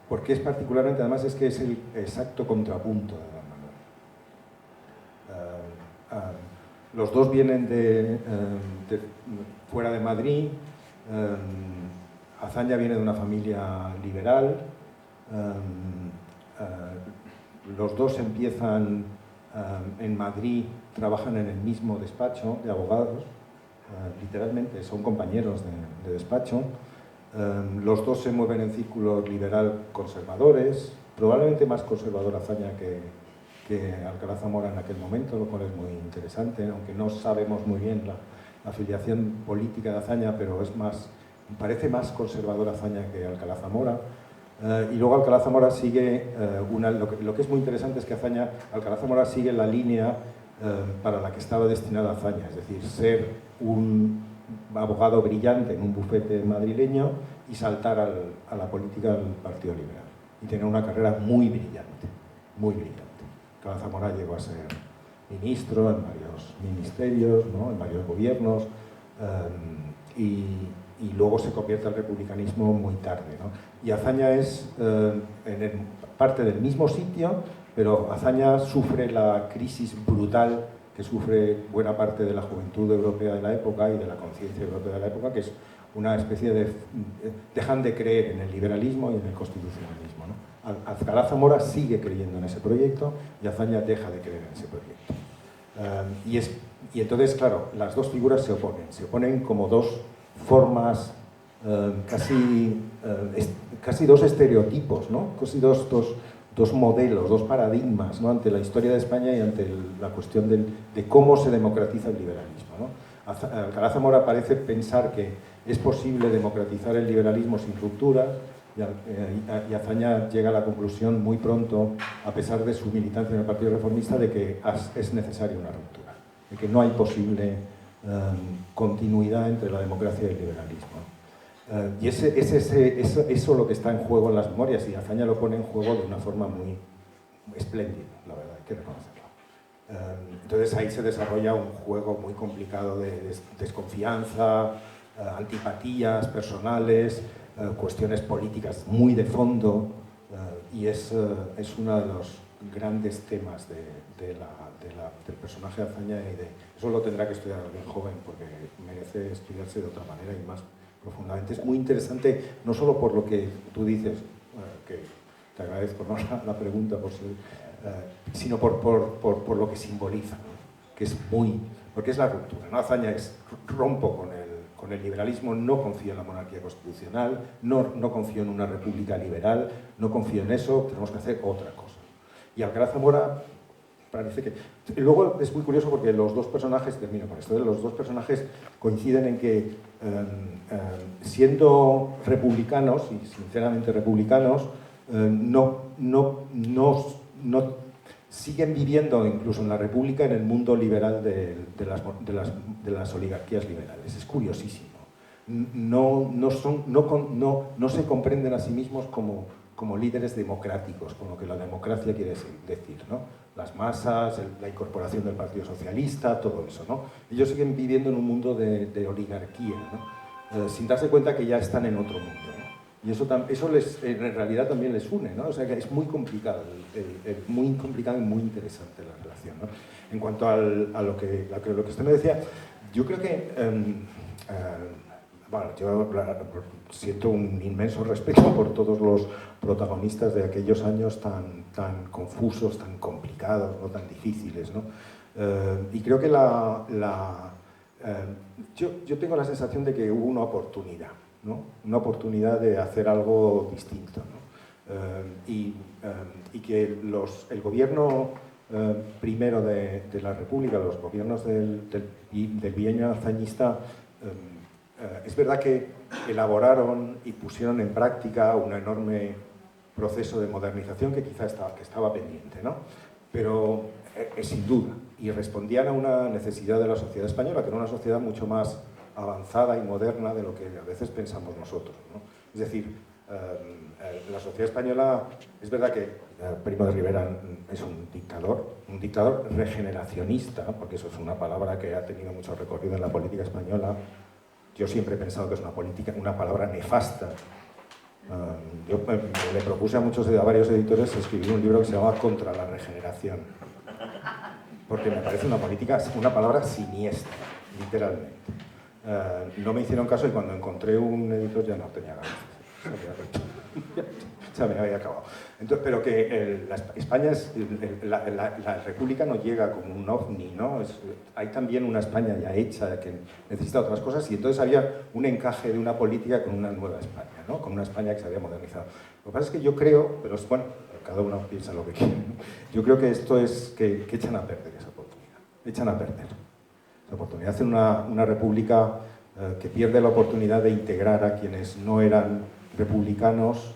porque es particularmente, además es que es el exacto contrapunto de Don Manuel. Los dos vienen de fuera de Madrid. Azaña viene de una familia liberal. Los dos empiezan en Madrid, trabajan en el mismo despacho de abogados, literalmente son compañeros de despacho. Los dos se mueven en círculos liberal conservadores, probablemente más conservador Azaña que Alcalá Zamora en aquel momento, lo cual es muy interesante, aunque no sabemos muy bien la afiliación política de Azaña, pero parece más conservador Azaña que Alcalá Zamora. Y luego Alcalá Zamora sigue, lo que es muy interesante es que Alcalá Zamora sigue la línea para la que estaba destinada Azaña, es decir, ser un abogado brillante en un bufete madrileño y saltar a la política del Partido Liberal y tener una carrera muy brillante, muy brillante. Alcalá Zamora llegó a ser ministro en varios ministerios, ¿no?, en varios gobiernos, y luego se convierte al republicanismo muy tarde, ¿no? Y Azaña es parte del mismo sitio, pero Azaña sufre la crisis brutal que sufre buena parte de la juventud europea de la época y de la conciencia europea de la época, que es una especie de... dejan de creer en el liberalismo y en el constitucionalismo, ¿no? Alcalá Zamora sigue creyendo en ese proyecto y Azaña deja de creer en ese proyecto. Y entonces, claro, las dos figuras se oponen como dos formas, casi dos estereotipos, ¿no? Casi dos modelos, dos paradigmas, ¿no?, ante la historia de España y ante la cuestión de cómo se democratiza el liberalismo, ¿no? Alcalá Zamora parece pensar que es posible democratizar el liberalismo sin rupturas, y Azaña llega a la conclusión muy pronto, a pesar de su militancia en el Partido Reformista, de que es necesaria una ruptura, de que no hay posible continuidad entre la democracia y el liberalismo. Y eso lo que está en juego en las memorias, y Azaña lo pone en juego de una forma muy espléndida, la verdad, hay que reconocerlo. Entonces ahí se desarrolla un juego muy complicado de desconfianza, antipatías personales, cuestiones políticas muy de fondo, y es uno de los grandes temas del personaje de Azaña, y eso lo tendrá que estudiar alguien joven porque merece estudiarse de otra manera y más profundamente. Es muy interesante, no solo por lo que tú dices, que te agradezco, ¿no?, la pregunta, sino por lo que simboliza, ¿no?, que es porque es la ruptura, ¿no? Azaña rompo con el liberalismo, no confío en la monarquía constitucional, no confío en una república liberal, no confío en eso, tenemos que hacer otra cosa. Y Alcalá Zamora parece que... Y luego es muy curioso porque los dos personajes, termino con esto, los dos personajes coinciden en que siendo republicanos, y sinceramente republicanos, no siguen viviendo incluso en la república en el mundo liberal de las oligarquías liberales. Es curiosísimo. No se comprenden a sí mismos como líderes democráticos, con lo que la democracia quiere decir, ¿no? Las masas, la incorporación del Partido Socialista, todo eso, ¿no? Ellos siguen viviendo en un mundo de oligarquía, ¿no? Sin darse cuenta que ya están en otro mundo, ¿no? Y eso en realidad también les une, ¿no? O sea que es muy complicado, muy complicado y muy interesante la relación, ¿no? En cuanto a lo que usted me decía, yo creo que bueno, yo siento un inmenso respeto por todos los protagonistas de aquellos años tan confusos, tan complicados, ¿no?, tan difíciles, ¿no? Y creo que yo tengo la sensación de que hubo una oportunidad, ¿no?, una oportunidad de hacer algo distinto, ¿no? Y que el gobierno primero de la República, los gobiernos del bienio azañista, es verdad que elaboraron y pusieron en práctica un enorme proceso de modernización que quizá estaba pendiente, ¿no? Pero sin duda, y respondían a una necesidad de la sociedad española, que era una sociedad mucho más avanzada y moderna de lo que a veces pensamos nosotros, ¿no? Es decir, La sociedad española, es verdad que Primo de Rivera es un dictador regeneracionista, porque eso es una palabra que ha tenido mucho recorrido en la política española. Yo siempre he pensado que es una palabra nefasta. Yo le propuse a varios editores escribir un libro que se llama Contra la regeneración, porque me parece una palabra siniestra, literalmente. No me hicieron caso y cuando encontré un editor ya no tenía ganas. Ya me había acabado. Entonces, pero que España la República no llega como un ovni, ¿no? Hay también una España ya hecha que necesita otras cosas y entonces había un encaje de una política con una nueva España, ¿no? Con una España que se había modernizado. Lo que pasa es que yo creo, pero bueno, cada uno piensa lo que quiere, ¿no? Yo creo que esto es que echan a perder esa oportunidad. Echan a perder esa oportunidad. Hacen una república que pierde la oportunidad de integrar a quienes no eran republicanos.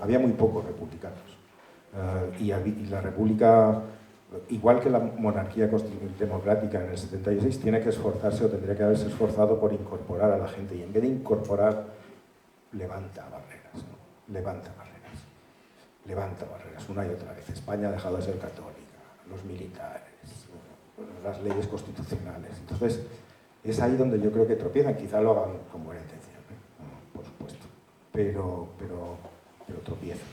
Había muy pocos republicanos y la república, igual que la monarquía democrática en el 76, tiene que esforzarse o tendría que haberse esforzado por incorporar a la gente y en vez de incorporar levanta barreras, ¿no? Levanta barreras una y otra vez. España ha dejado de ser católica, los militares, las leyes constitucionales. Entonces es ahí donde yo creo que tropiezan, quizá lo hagan con buena intención, ¿eh? Por supuesto, pero tropiezan.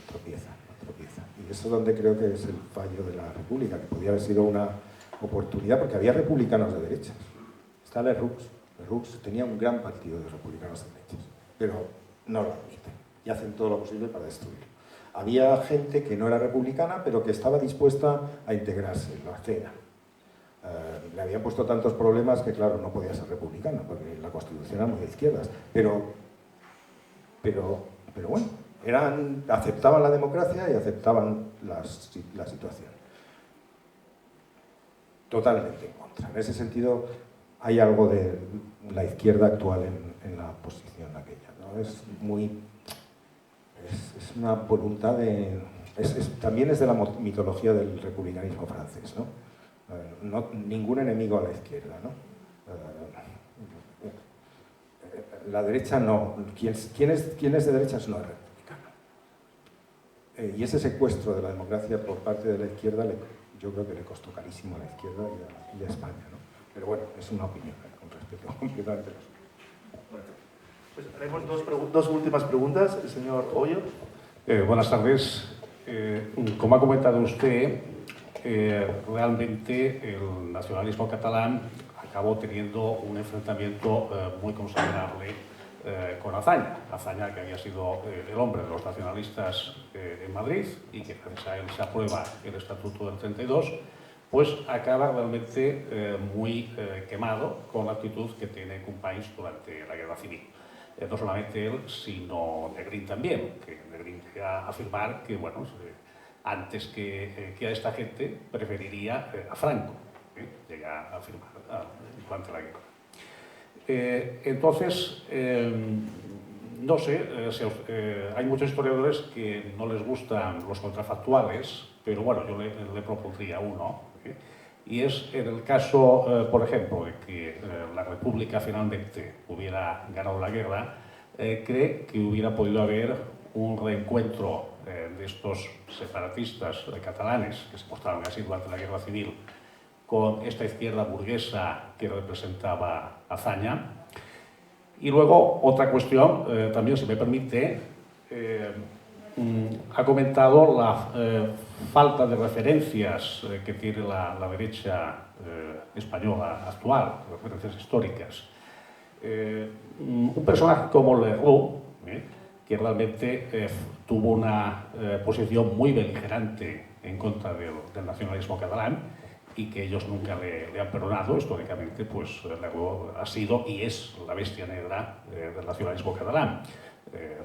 Y eso es donde creo que es el fallo de la República, que podía haber sido una oportunidad, porque había republicanos de derechas. Está Lerroux tenía un gran partido de republicanos de derechas, pero no lo admiten y hacen todo lo posible para destruirlo. Había gente que no era republicana, pero que estaba dispuesta a integrarse, lo hacían. Le habían puesto tantos problemas que, claro, no podía ser republicana, porque la Constitución era muy de izquierdas. Pero bueno, aceptaban la democracia y aceptaban la situación. Totalmente en contra. En ese sentido, hay algo de la izquierda actual en la posición aquella, ¿no? Es una voluntad de... también es de la mitología del republicanismo francés, ¿no? Ningún enemigo a la izquierda, ¿no? La derecha no. Quien es de derechas no es republicano. Y ese secuestro de la democracia por parte de la izquierda yo creo que le costó carísimo a la izquierda y a España, ¿no? Pero bueno, es una opinión con respecto completamente a eso. Pues haremos dos últimas preguntas. El señor Hoyo. Buenas tardes. Como ha comentado usted, realmente el nacionalismo catalán acabó teniendo un enfrentamiento muy considerable con Azaña. Azaña, que había sido el hombre de los nacionalistas en Madrid y que gracias a él se aprueba el Estatuto del 32, pues acaba realmente muy quemado con la actitud que tiene Companys durante la Guerra Civil. No solamente él, sino Negrín también, que Negrín llega a afirmar que, bueno, antes que a esta gente preferiría a Franco, llega a afirmar durante la guerra. Entonces, no sé, hay muchos historiadores que no les gustan los contrafactuales, pero bueno, yo le propondría uno, y es en el caso, por ejemplo, de que la República finalmente hubiera ganado la guerra, cree que hubiera podido haber un reencuentro de estos separatistas catalanes que se mostraron así durante la Guerra Civil con esta izquierda burguesa que representaba Azaña. Y luego, otra cuestión, también, si me permite, ha comentado la falta de referencias que tiene la derecha española actual, referencias históricas. Un personaje como Lerroux, que realmente tuvo una posición muy beligerante en contra del nacionalismo catalán y que ellos nunca le han perdonado, históricamente, pues Lerroux ha sido y es la bestia negra del nacionalismo catalán.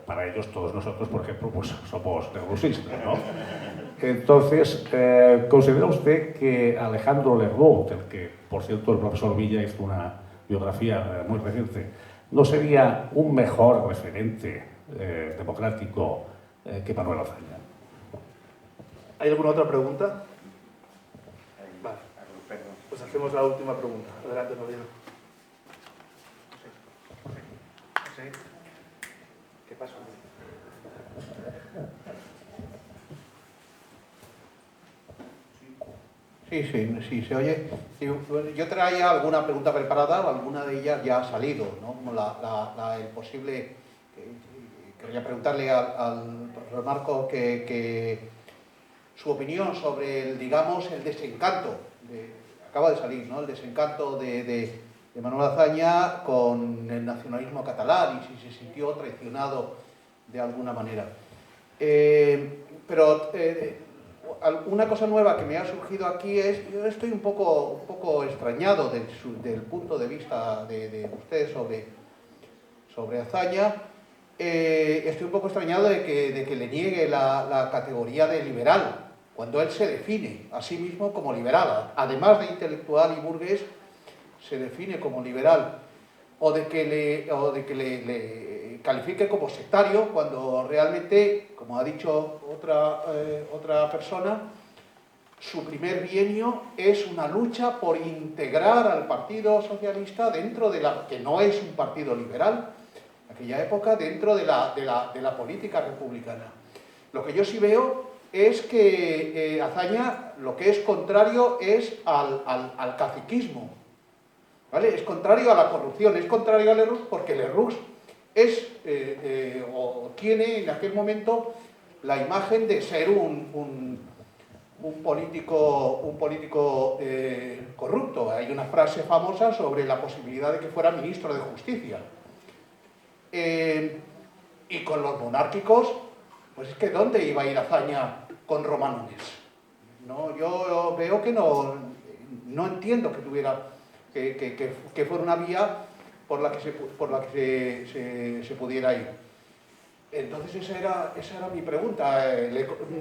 Para ellos, todos nosotros, por ejemplo, pues somos lerrousistas, ¿no? Entonces, ¿considera usted que Alejandro Lerroux, del que, por cierto, el profesor Villa hizo una biografía muy reciente, no sería un mejor referente democrático que Manuel Azaña? ¿Hay alguna otra pregunta? Vale. Pues hacemos la última pregunta. Adelante, Noriega. ¿Qué pasó? Sí, se oye. Sí, yo traía alguna pregunta preparada, alguna de ellas ya ha salido, ¿no? Como el posible... Quería preguntarle al profesor Marco que su opinión sobre el, digamos, el desencanto, acaba de salir, ¿no? El desencanto de Manuel Azaña con el nacionalismo catalán y si se sintió traicionado de alguna manera. Pero una cosa nueva que me ha surgido aquí es, yo estoy un poco extrañado del punto de vista de usted sobre Azaña. Estoy un poco extrañado de que le niegue la categoría de liberal, cuando él se define a sí mismo como liberal, además de intelectual y burgués, se define como liberal, o de que le califique como sectario, cuando realmente, como ha dicho otra persona, su primer bienio es una lucha por integrar al Partido Socialista dentro de que no es un partido liberal, en aquella época, dentro de la política republicana. Lo que yo sí veo es que Azaña lo que es contrario es al caciquismo, ¿vale? Es contrario a la corrupción, es contrario al Lerroux, porque Lerroux o tiene en aquel momento la imagen de ser un político corrupto. Hay una frase famosa sobre la posibilidad de que fuera ministro de Justicia. Y con los monárquicos, pues es que ¿dónde iba a ir Azaña con Romanones? No, yo veo que no entiendo que tuviera que fuera una vía por la que se pudiera ir. Entonces esa era mi pregunta.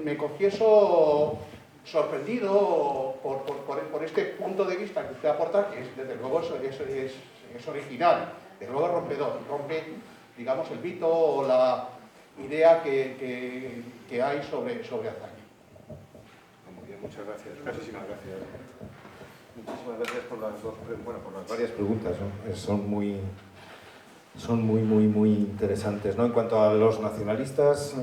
Me confieso sorprendido por este punto de vista que usted aporta, que desde luego es original, desde luego rompedor, rompe, digamos, el mito o la idea que hay sobre Azaña. Muy bien, muchas gracias. Muchísimas gracias. Muchísimas gracias por las varias preguntas, ¿no? Son muy interesantes, ¿no? En cuanto a los nacionalistas,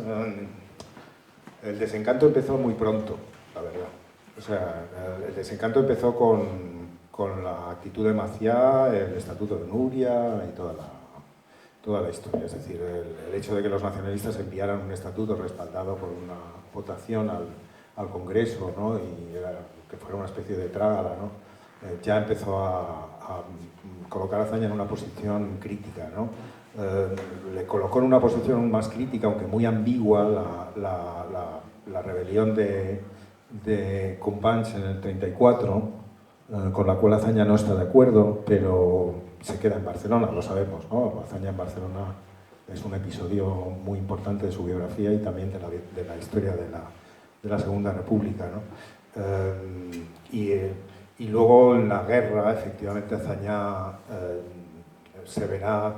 el desencanto empezó muy pronto, la verdad. O sea, el desencanto empezó con la actitud de Maciá, el Estatuto de Núria y toda la historia. Es decir, el hecho de que los nacionalistas enviaran un estatuto respaldado por una votación al Congreso, ¿no? Y que fuera una especie de trágala, ¿no? Ya empezó a colocar a Azaña en una posición crítica, ¿no? Le colocó en una posición más crítica, aunque muy ambigua, la rebelión de Companys en el 34, con la cual Azaña no está de acuerdo, pero se queda en Barcelona, lo sabemos, ¿no? Azaña en Barcelona es un episodio muy importante de su biografía y también de la historia de la Segunda República, ¿no? Y luego en la guerra, efectivamente, Azaña se verá,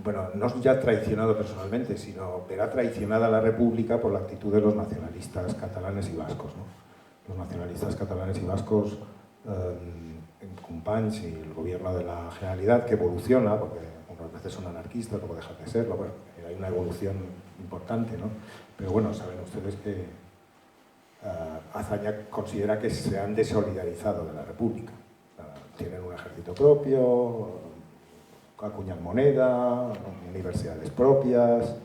bueno, no ya traicionado personalmente, sino verá traicionada la República por la actitud de los nacionalistas catalanes y vascos, ¿no? Los nacionalistas catalanes y vascos, Companys y el gobierno de la Generalidad, que evoluciona, porque unas veces son anarquistas, luego dejan de serlo, bueno, hay una evolución importante, ¿no? Pero bueno, saben ustedes que Azaña considera que se han desolidarizado de la República. Tienen un ejército propio, acuñan moneda, universidades propias.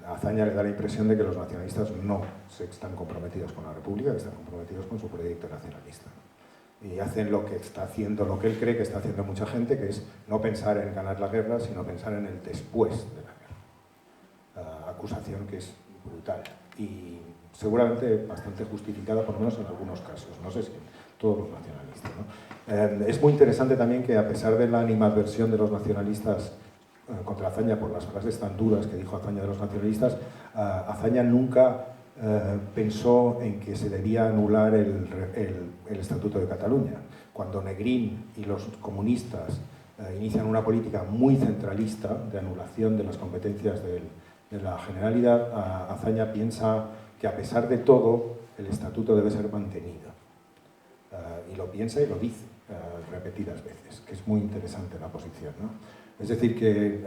A Azaña le da la impresión de que los nacionalistas no están comprometidos con la República, que están comprometidos con su proyecto nacionalista. Y hacen lo que está haciendo, lo que él cree que está haciendo mucha gente, que es no pensar en ganar la guerra, sino pensar en el después de la guerra. Acusación que es brutal y seguramente bastante justificada, por lo menos en algunos casos, no sé si en todos los nacionalistas, ¿no? Es muy interesante también que, a pesar de la animadversión de los nacionalistas contra Azaña por las frases tan duras que dijo Azaña de los nacionalistas, Azaña nunca pensó en que se debía anular el Estatuto de Cataluña. Cuando Negrín y los comunistas inician una política muy centralista de anulación de las competencias de la Generalidad, Azaña piensa que, a pesar de todo, el Estatuto debe ser mantenido. Y lo piensa y lo dice repetidas veces, que es muy interesante la posición, ¿no? Es decir, que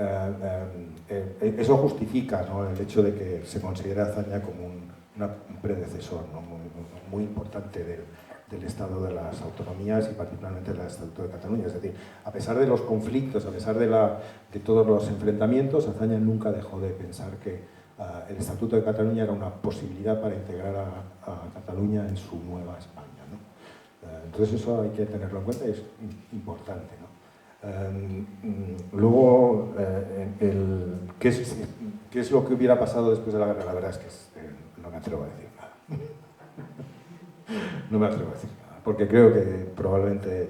eso justifica, ¿no?, el hecho de que se considere a Azaña como un predecesor, ¿no? muy importante del Estado de las Autonomías y particularmente del Estatuto de Cataluña. Es decir, a pesar de los conflictos, a pesar de todos los enfrentamientos, Azaña nunca dejó de pensar que el Estatuto de Cataluña era una posibilidad para integrar a Cataluña en su nueva España, ¿no? Entonces eso hay que tenerlo en cuenta y es importante, ¿no? Luego, ¿qué es lo que hubiera pasado después de la guerra? La verdad es que no me atrevo a decir nada. No me atrevo a decir nada, porque creo que probablemente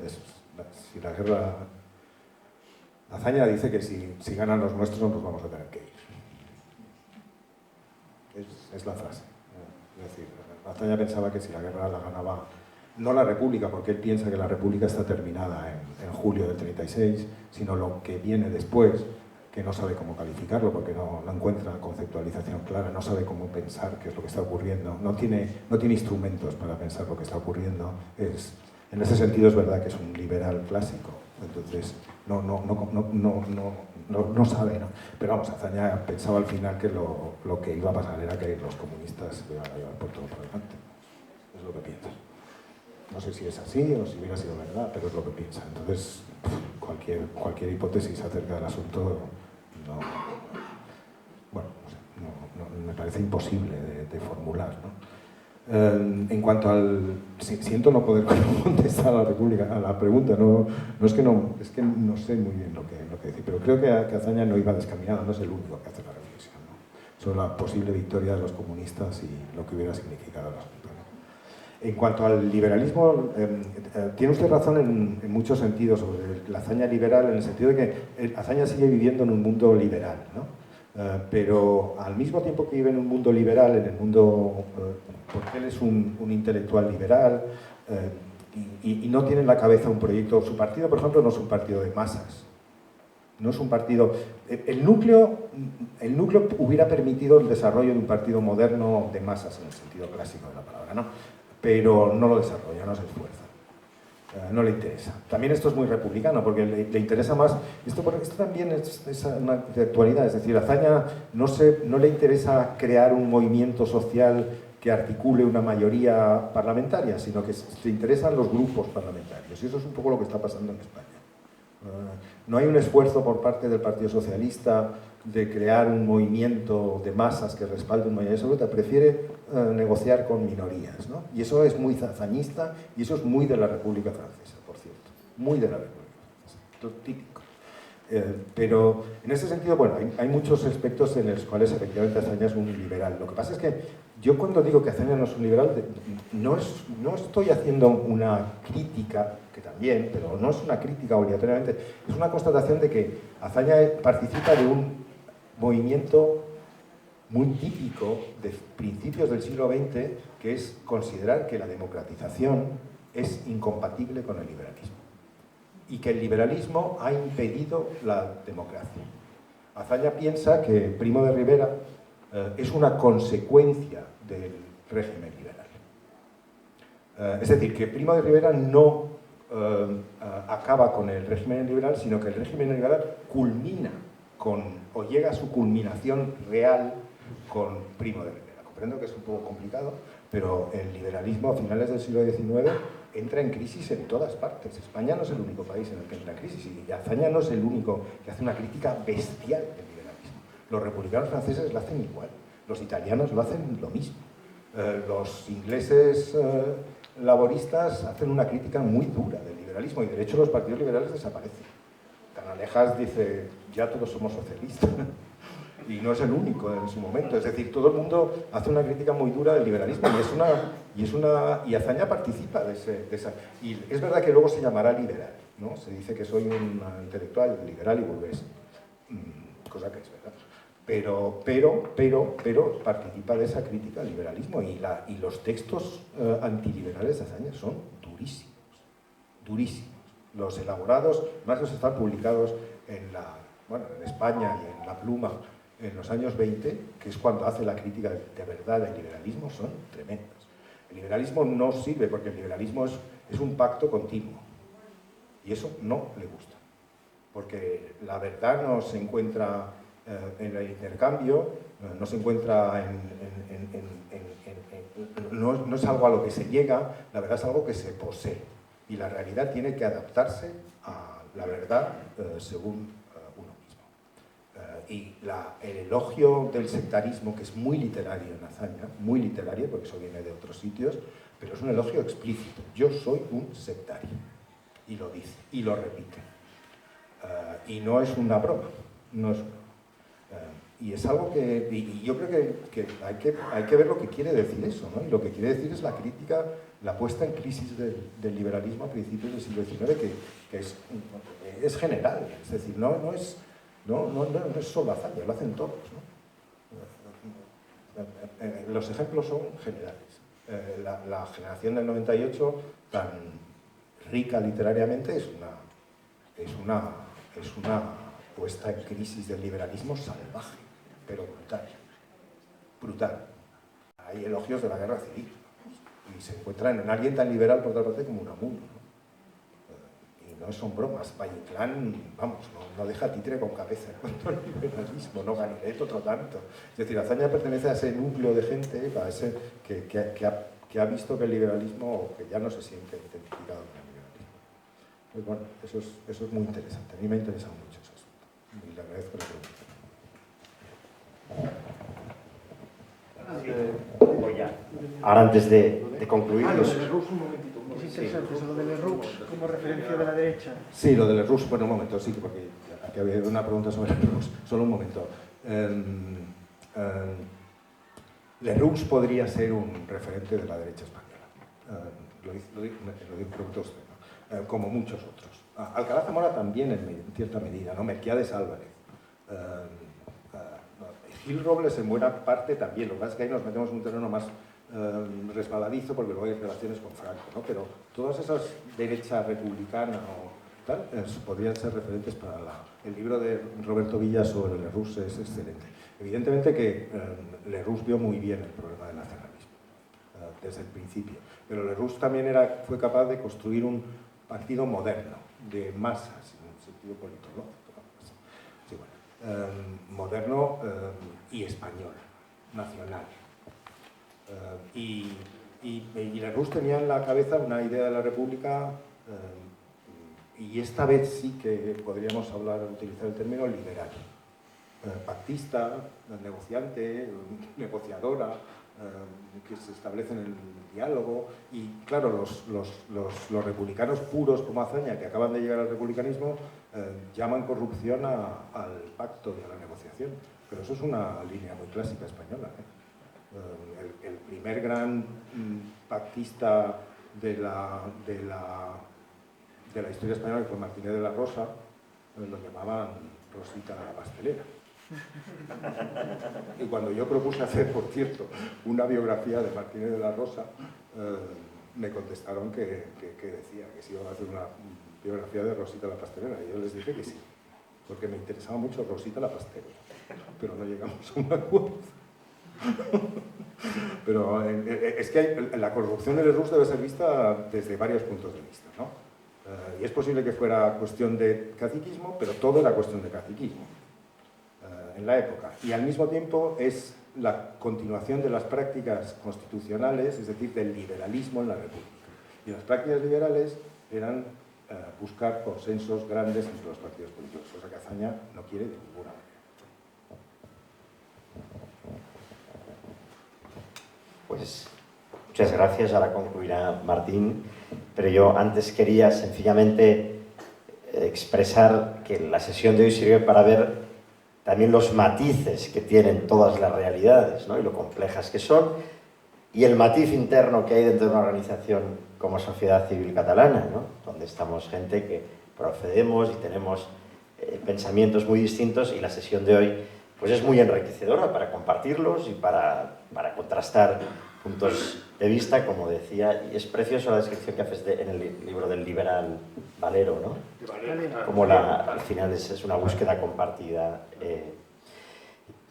si la guerra... Azaña dice que si ganan los nuestros nos vamos a tener que ir. Es la frase. Es decir, Azaña pensaba que si la guerra la ganaba, no la República, porque él piensa que la República está terminada en julio del 36, sino lo que viene después, que no sabe cómo calificarlo, porque no encuentra conceptualización clara, no sabe cómo pensar qué es lo que está ocurriendo, no tiene instrumentos para pensar lo que está ocurriendo. En ese sentido es verdad que es un liberal clásico, entonces no sabe, ¿no? Pero vamos, Azaña pensaba al final que lo que iba a pasar era que los comunistas iban a llevar por todo por delante. Es lo que piensa. No sé si es así o si hubiera sido verdad, pero es lo que piensa. Entonces, cualquier hipótesis acerca del asunto me parece imposible de formular, ¿no? En cuanto al... Siento no poder contestar a la pregunta, es que no sé muy bien lo que decir, pero creo que Azaña no iba descaminado, no es el único que hace la reflexión, ¿no? Sobre la posible victoria de los comunistas y lo que hubiera significado el asunto, ¿no? En cuanto al liberalismo, tiene usted razón en muchos sentidos sobre la Azaña liberal, en el sentido de que Azaña sigue viviendo en un mundo liberal, ¿no? Pero al mismo tiempo que vive en un mundo liberal, en el mundo, porque él es un intelectual liberal y no tiene en la cabeza un proyecto. Su partido, por ejemplo, no es un partido de masas, no es un partido... El núcleo hubiera permitido el desarrollo de un partido moderno de masas en el sentido clásico de la palabra, ¿no? Pero no lo desarrolla, no se esfuerza. No le interesa. También esto es muy republicano, porque le interesa más... Esto también es una actualidad, es decir, a Azaña no le interesa crear un movimiento social que articule una mayoría parlamentaria, sino que le interesan los grupos parlamentarios, y eso es un poco lo que está pasando en España. No hay un esfuerzo por parte del Partido Socialista de crear un movimiento de masas que respalde una mayoría absoluta, prefiere negociar con minorías, ¿no? Y eso es muy azañista y eso es muy de la República Francesa, por cierto, muy de la República Francesa, esto es típico. Pero en ese sentido, bueno, hay muchos aspectos en los cuales efectivamente Azaña es un liberal. Lo que pasa es que yo cuando digo que Azaña no es un liberal, no estoy haciendo una crítica, que también, pero no es una crítica obligatoriamente, es una constatación de que Azaña participa de un movimiento muy típico de principios del siglo XX, que es considerar que la democratización es incompatible con el liberalismo y que el liberalismo ha impedido la democracia. Azaña piensa que Primo de Rivera es una consecuencia del régimen liberal. Es decir, que Primo de Rivera no acaba con el régimen liberal, sino que el régimen liberal culmina o llega a su culminación real con Primo de Rivera. Comprendo que es un poco complicado, pero el liberalismo a finales del siglo XIX entra en crisis en todas partes. España no es el único país en el que entra en crisis y Azaña no es el único que hace una crítica bestial del liberalismo. Los republicanos franceses lo hacen igual, los italianos lo hacen lo mismo. Los ingleses laboristas hacen una crítica muy dura del liberalismo y de hecho los partidos liberales desaparecen. Canalejas dice, ya todos somos socialistas. Y no es el único en su momento, es decir, todo el mundo hace una crítica muy dura del liberalismo y Azaña participa de esa. Y es verdad que luego se llamará liberal, ¿no? Se dice que soy un intelectual liberal y burgués, cosa que es verdad. Pero participa de esa crítica al liberalismo y los textos antiliberales de Azaña son durísimos, durísimos. Los elaborados, más los están publicados en España y en La Pluma, en los años 20, que es cuando hace la crítica de verdad del liberalismo, son tremendos. El liberalismo no sirve porque el liberalismo es un pacto continuo y eso no le gusta, porque la verdad no se encuentra En el intercambio no se encuentra no es algo a lo que se llega, la verdad es algo que se posee. Y la realidad tiene que adaptarse a la verdad según uno mismo. Y el elogio del sectarismo, que es muy literario en Azaña, muy literario, porque eso viene de otros sitios, pero es un elogio explícito. Yo soy un sectario. Y lo dice, y lo repite. Y no es una broma, no es una broma. Y es algo que, y yo creo que hay que ver lo que quiere decir eso, ¿no? Y lo que quiere decir es la crítica, la puesta en crisis del liberalismo a principios del siglo XIX, que es general, es decir, no es solo Azaña, lo hacen todos, ¿no? Los ejemplos son generales. La generación del 98, tan rica literariamente, es una puesta en crisis del liberalismo salvaje, pero brutal. Hay elogios de la guerra civil y se encuentran en alguien tan liberal por otra parte como Unamuno, ¿no? Y no son bromas. Valle Inclán, vamos, no deja títere con cabeza en cuanto al liberalismo, no Ganiret otro tanto. Es decir, Azaña pertenece a ese núcleo de gente que ha visto que el liberalismo, o que ya no se siente identificado con el liberalismo. Pues bueno, eso es muy interesante. A mí me ha interesado mucho eso. Y le agradezco la pregunta. Ahora, antes de concluir... lo de Lerroux, un momentito. Es interesante eso, lo de Lerroux como referencia de la derecha. Sí, lo de Lerroux, bueno, un momento, sí, porque aquí había una pregunta sobre Lerroux. Solo un momento. Lerroux podría ser un referente de la derecha española. Lo preguntó usted, ¿no? Como muchos otros. Alcalá Zamora también en cierta medida, ¿no? Melquiades Álvarez. Gil Robles en buena parte también, lo que pasa es que ahí nos metemos en un terreno más resbaladizo porque luego hay relaciones con Franco, ¿no? Pero todas esas derecha republicana o tal podrían ser referentes para el libro de Roberto Villa sobre Lerroux es excelente. Evidentemente que Lerroux vio muy bien el problema del nacionalismo desde el principio, pero Lerroux también fue capaz de construir un partido moderno, de masas, en un sentido politológico. Sí, bueno, moderno y español, nacional. Y Lerroux tenía en la cabeza una idea de la República, y esta vez sí que podríamos utilizar el término liberal. Pactista, negociante, negociadora, que se establecen en el diálogo, y claro, los republicanos puros como Azaña, que acaban de llegar al republicanismo, llaman corrupción al pacto de la negociación, pero eso es una línea muy clásica española, ¿eh? El primer gran pactista de la historia española, que fue Martínez de la Rosa, lo llamaban Rosita la pastelera. Y cuando yo propuse hacer, por cierto, una biografía de Martínez de la Rosa, me contestaron que decía que si iba a hacer una biografía de Rosita la pastelera, y yo les dije que sí, porque me interesaba mucho Rosita la pastelera, pero no llegamos a un acuerdo. Pero es que la corrupción de Lerroux debe ser vista desde varios puntos de vista, ¿no? Y es posible que fuera cuestión de caciquismo, pero todo era cuestión de caciquismo en la época. Y al mismo tiempo es la continuación de las prácticas constitucionales, es decir, del liberalismo en la República. Y las prácticas liberales eran buscar consensos grandes entre los partidos políticos, cosa que Azaña no quiere de ninguna manera. Pues muchas gracias, ahora concluirá Martín, pero yo antes quería sencillamente expresar que la sesión de hoy sirve para ver también los matices que tienen todas las realidades, ¿no? Y lo complejas que son, y el matiz interno que hay dentro de una organización como Sociedad Civil Catalana, ¿no? Donde estamos gente que procedemos y tenemos pensamientos muy distintos, y la sesión de hoy pues es muy enriquecedora para compartirlos y para contrastar puntos de vista, como decía, y es preciosa la descripción que haces en el libro del liberal Valero, ¿no? Como al final es una búsqueda compartida.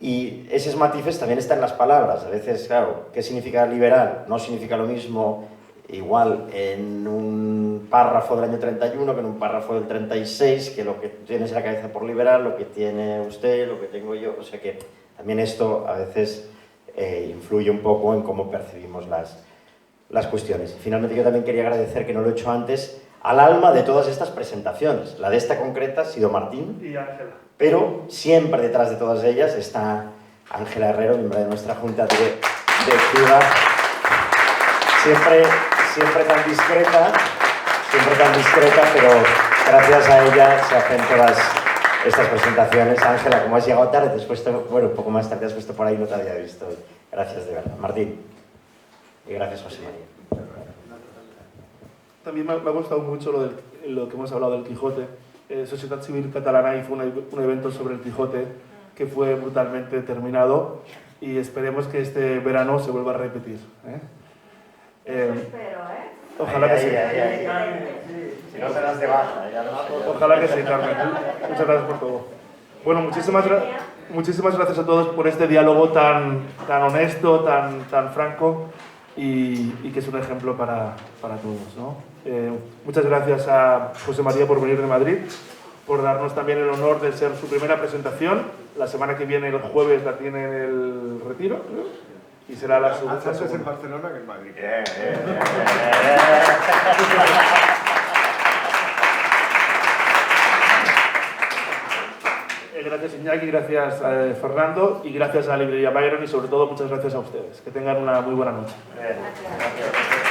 Y esos matices también están en las palabras. A veces, claro, ¿qué significa liberal? No significa lo mismo igual en un párrafo del año 31 que en un párrafo del 36, que lo que tienes en la cabeza por liberal, lo que tiene usted, lo que tengo yo, o sea que también esto a veces influye un poco en cómo percibimos las cuestiones. Finalmente yo también quería agradecer, que no lo he hecho antes, al alma de todas estas presentaciones. La de esta concreta ha sido Martín. Y Ángela. Pero siempre detrás de todas ellas está Ángela Herrero, miembro de nuestra junta directiva, siempre tan discreta, pero gracias a ella se hacen todas estas presentaciones. Ángela, como has llegado tarde, te has puesto, bueno, un poco más tarde has puesto por ahí, no te había visto. Gracias de verdad. Martín. Y gracias, José María. También me ha gustado mucho lo que hemos hablado del Quijote. Sociedad Civil Catalana hizo un evento sobre el Quijote que fue brutalmente terminado y esperemos que este verano se vuelva a repetir. Ojalá que sí. Si no te das de baja. Ojalá que sí, Carmen. Muchas gracias por todo. Bueno, muchísimas gracias a todos por este diálogo tan honesto, tan franco y que es un ejemplo para todos, ¿no? Muchas gracias a José María por venir de Madrid, por darnos también el honor de ser su primera presentación. La semana que viene, el jueves, la tiene en el Retiro, creo, y será la segunda. Antes en Barcelona que en Madrid. Gracias Iñaki, gracias Fernando y gracias a Librería Byron y sobre todo muchas gracias a ustedes. Que tengan una muy buena noche. Gracias.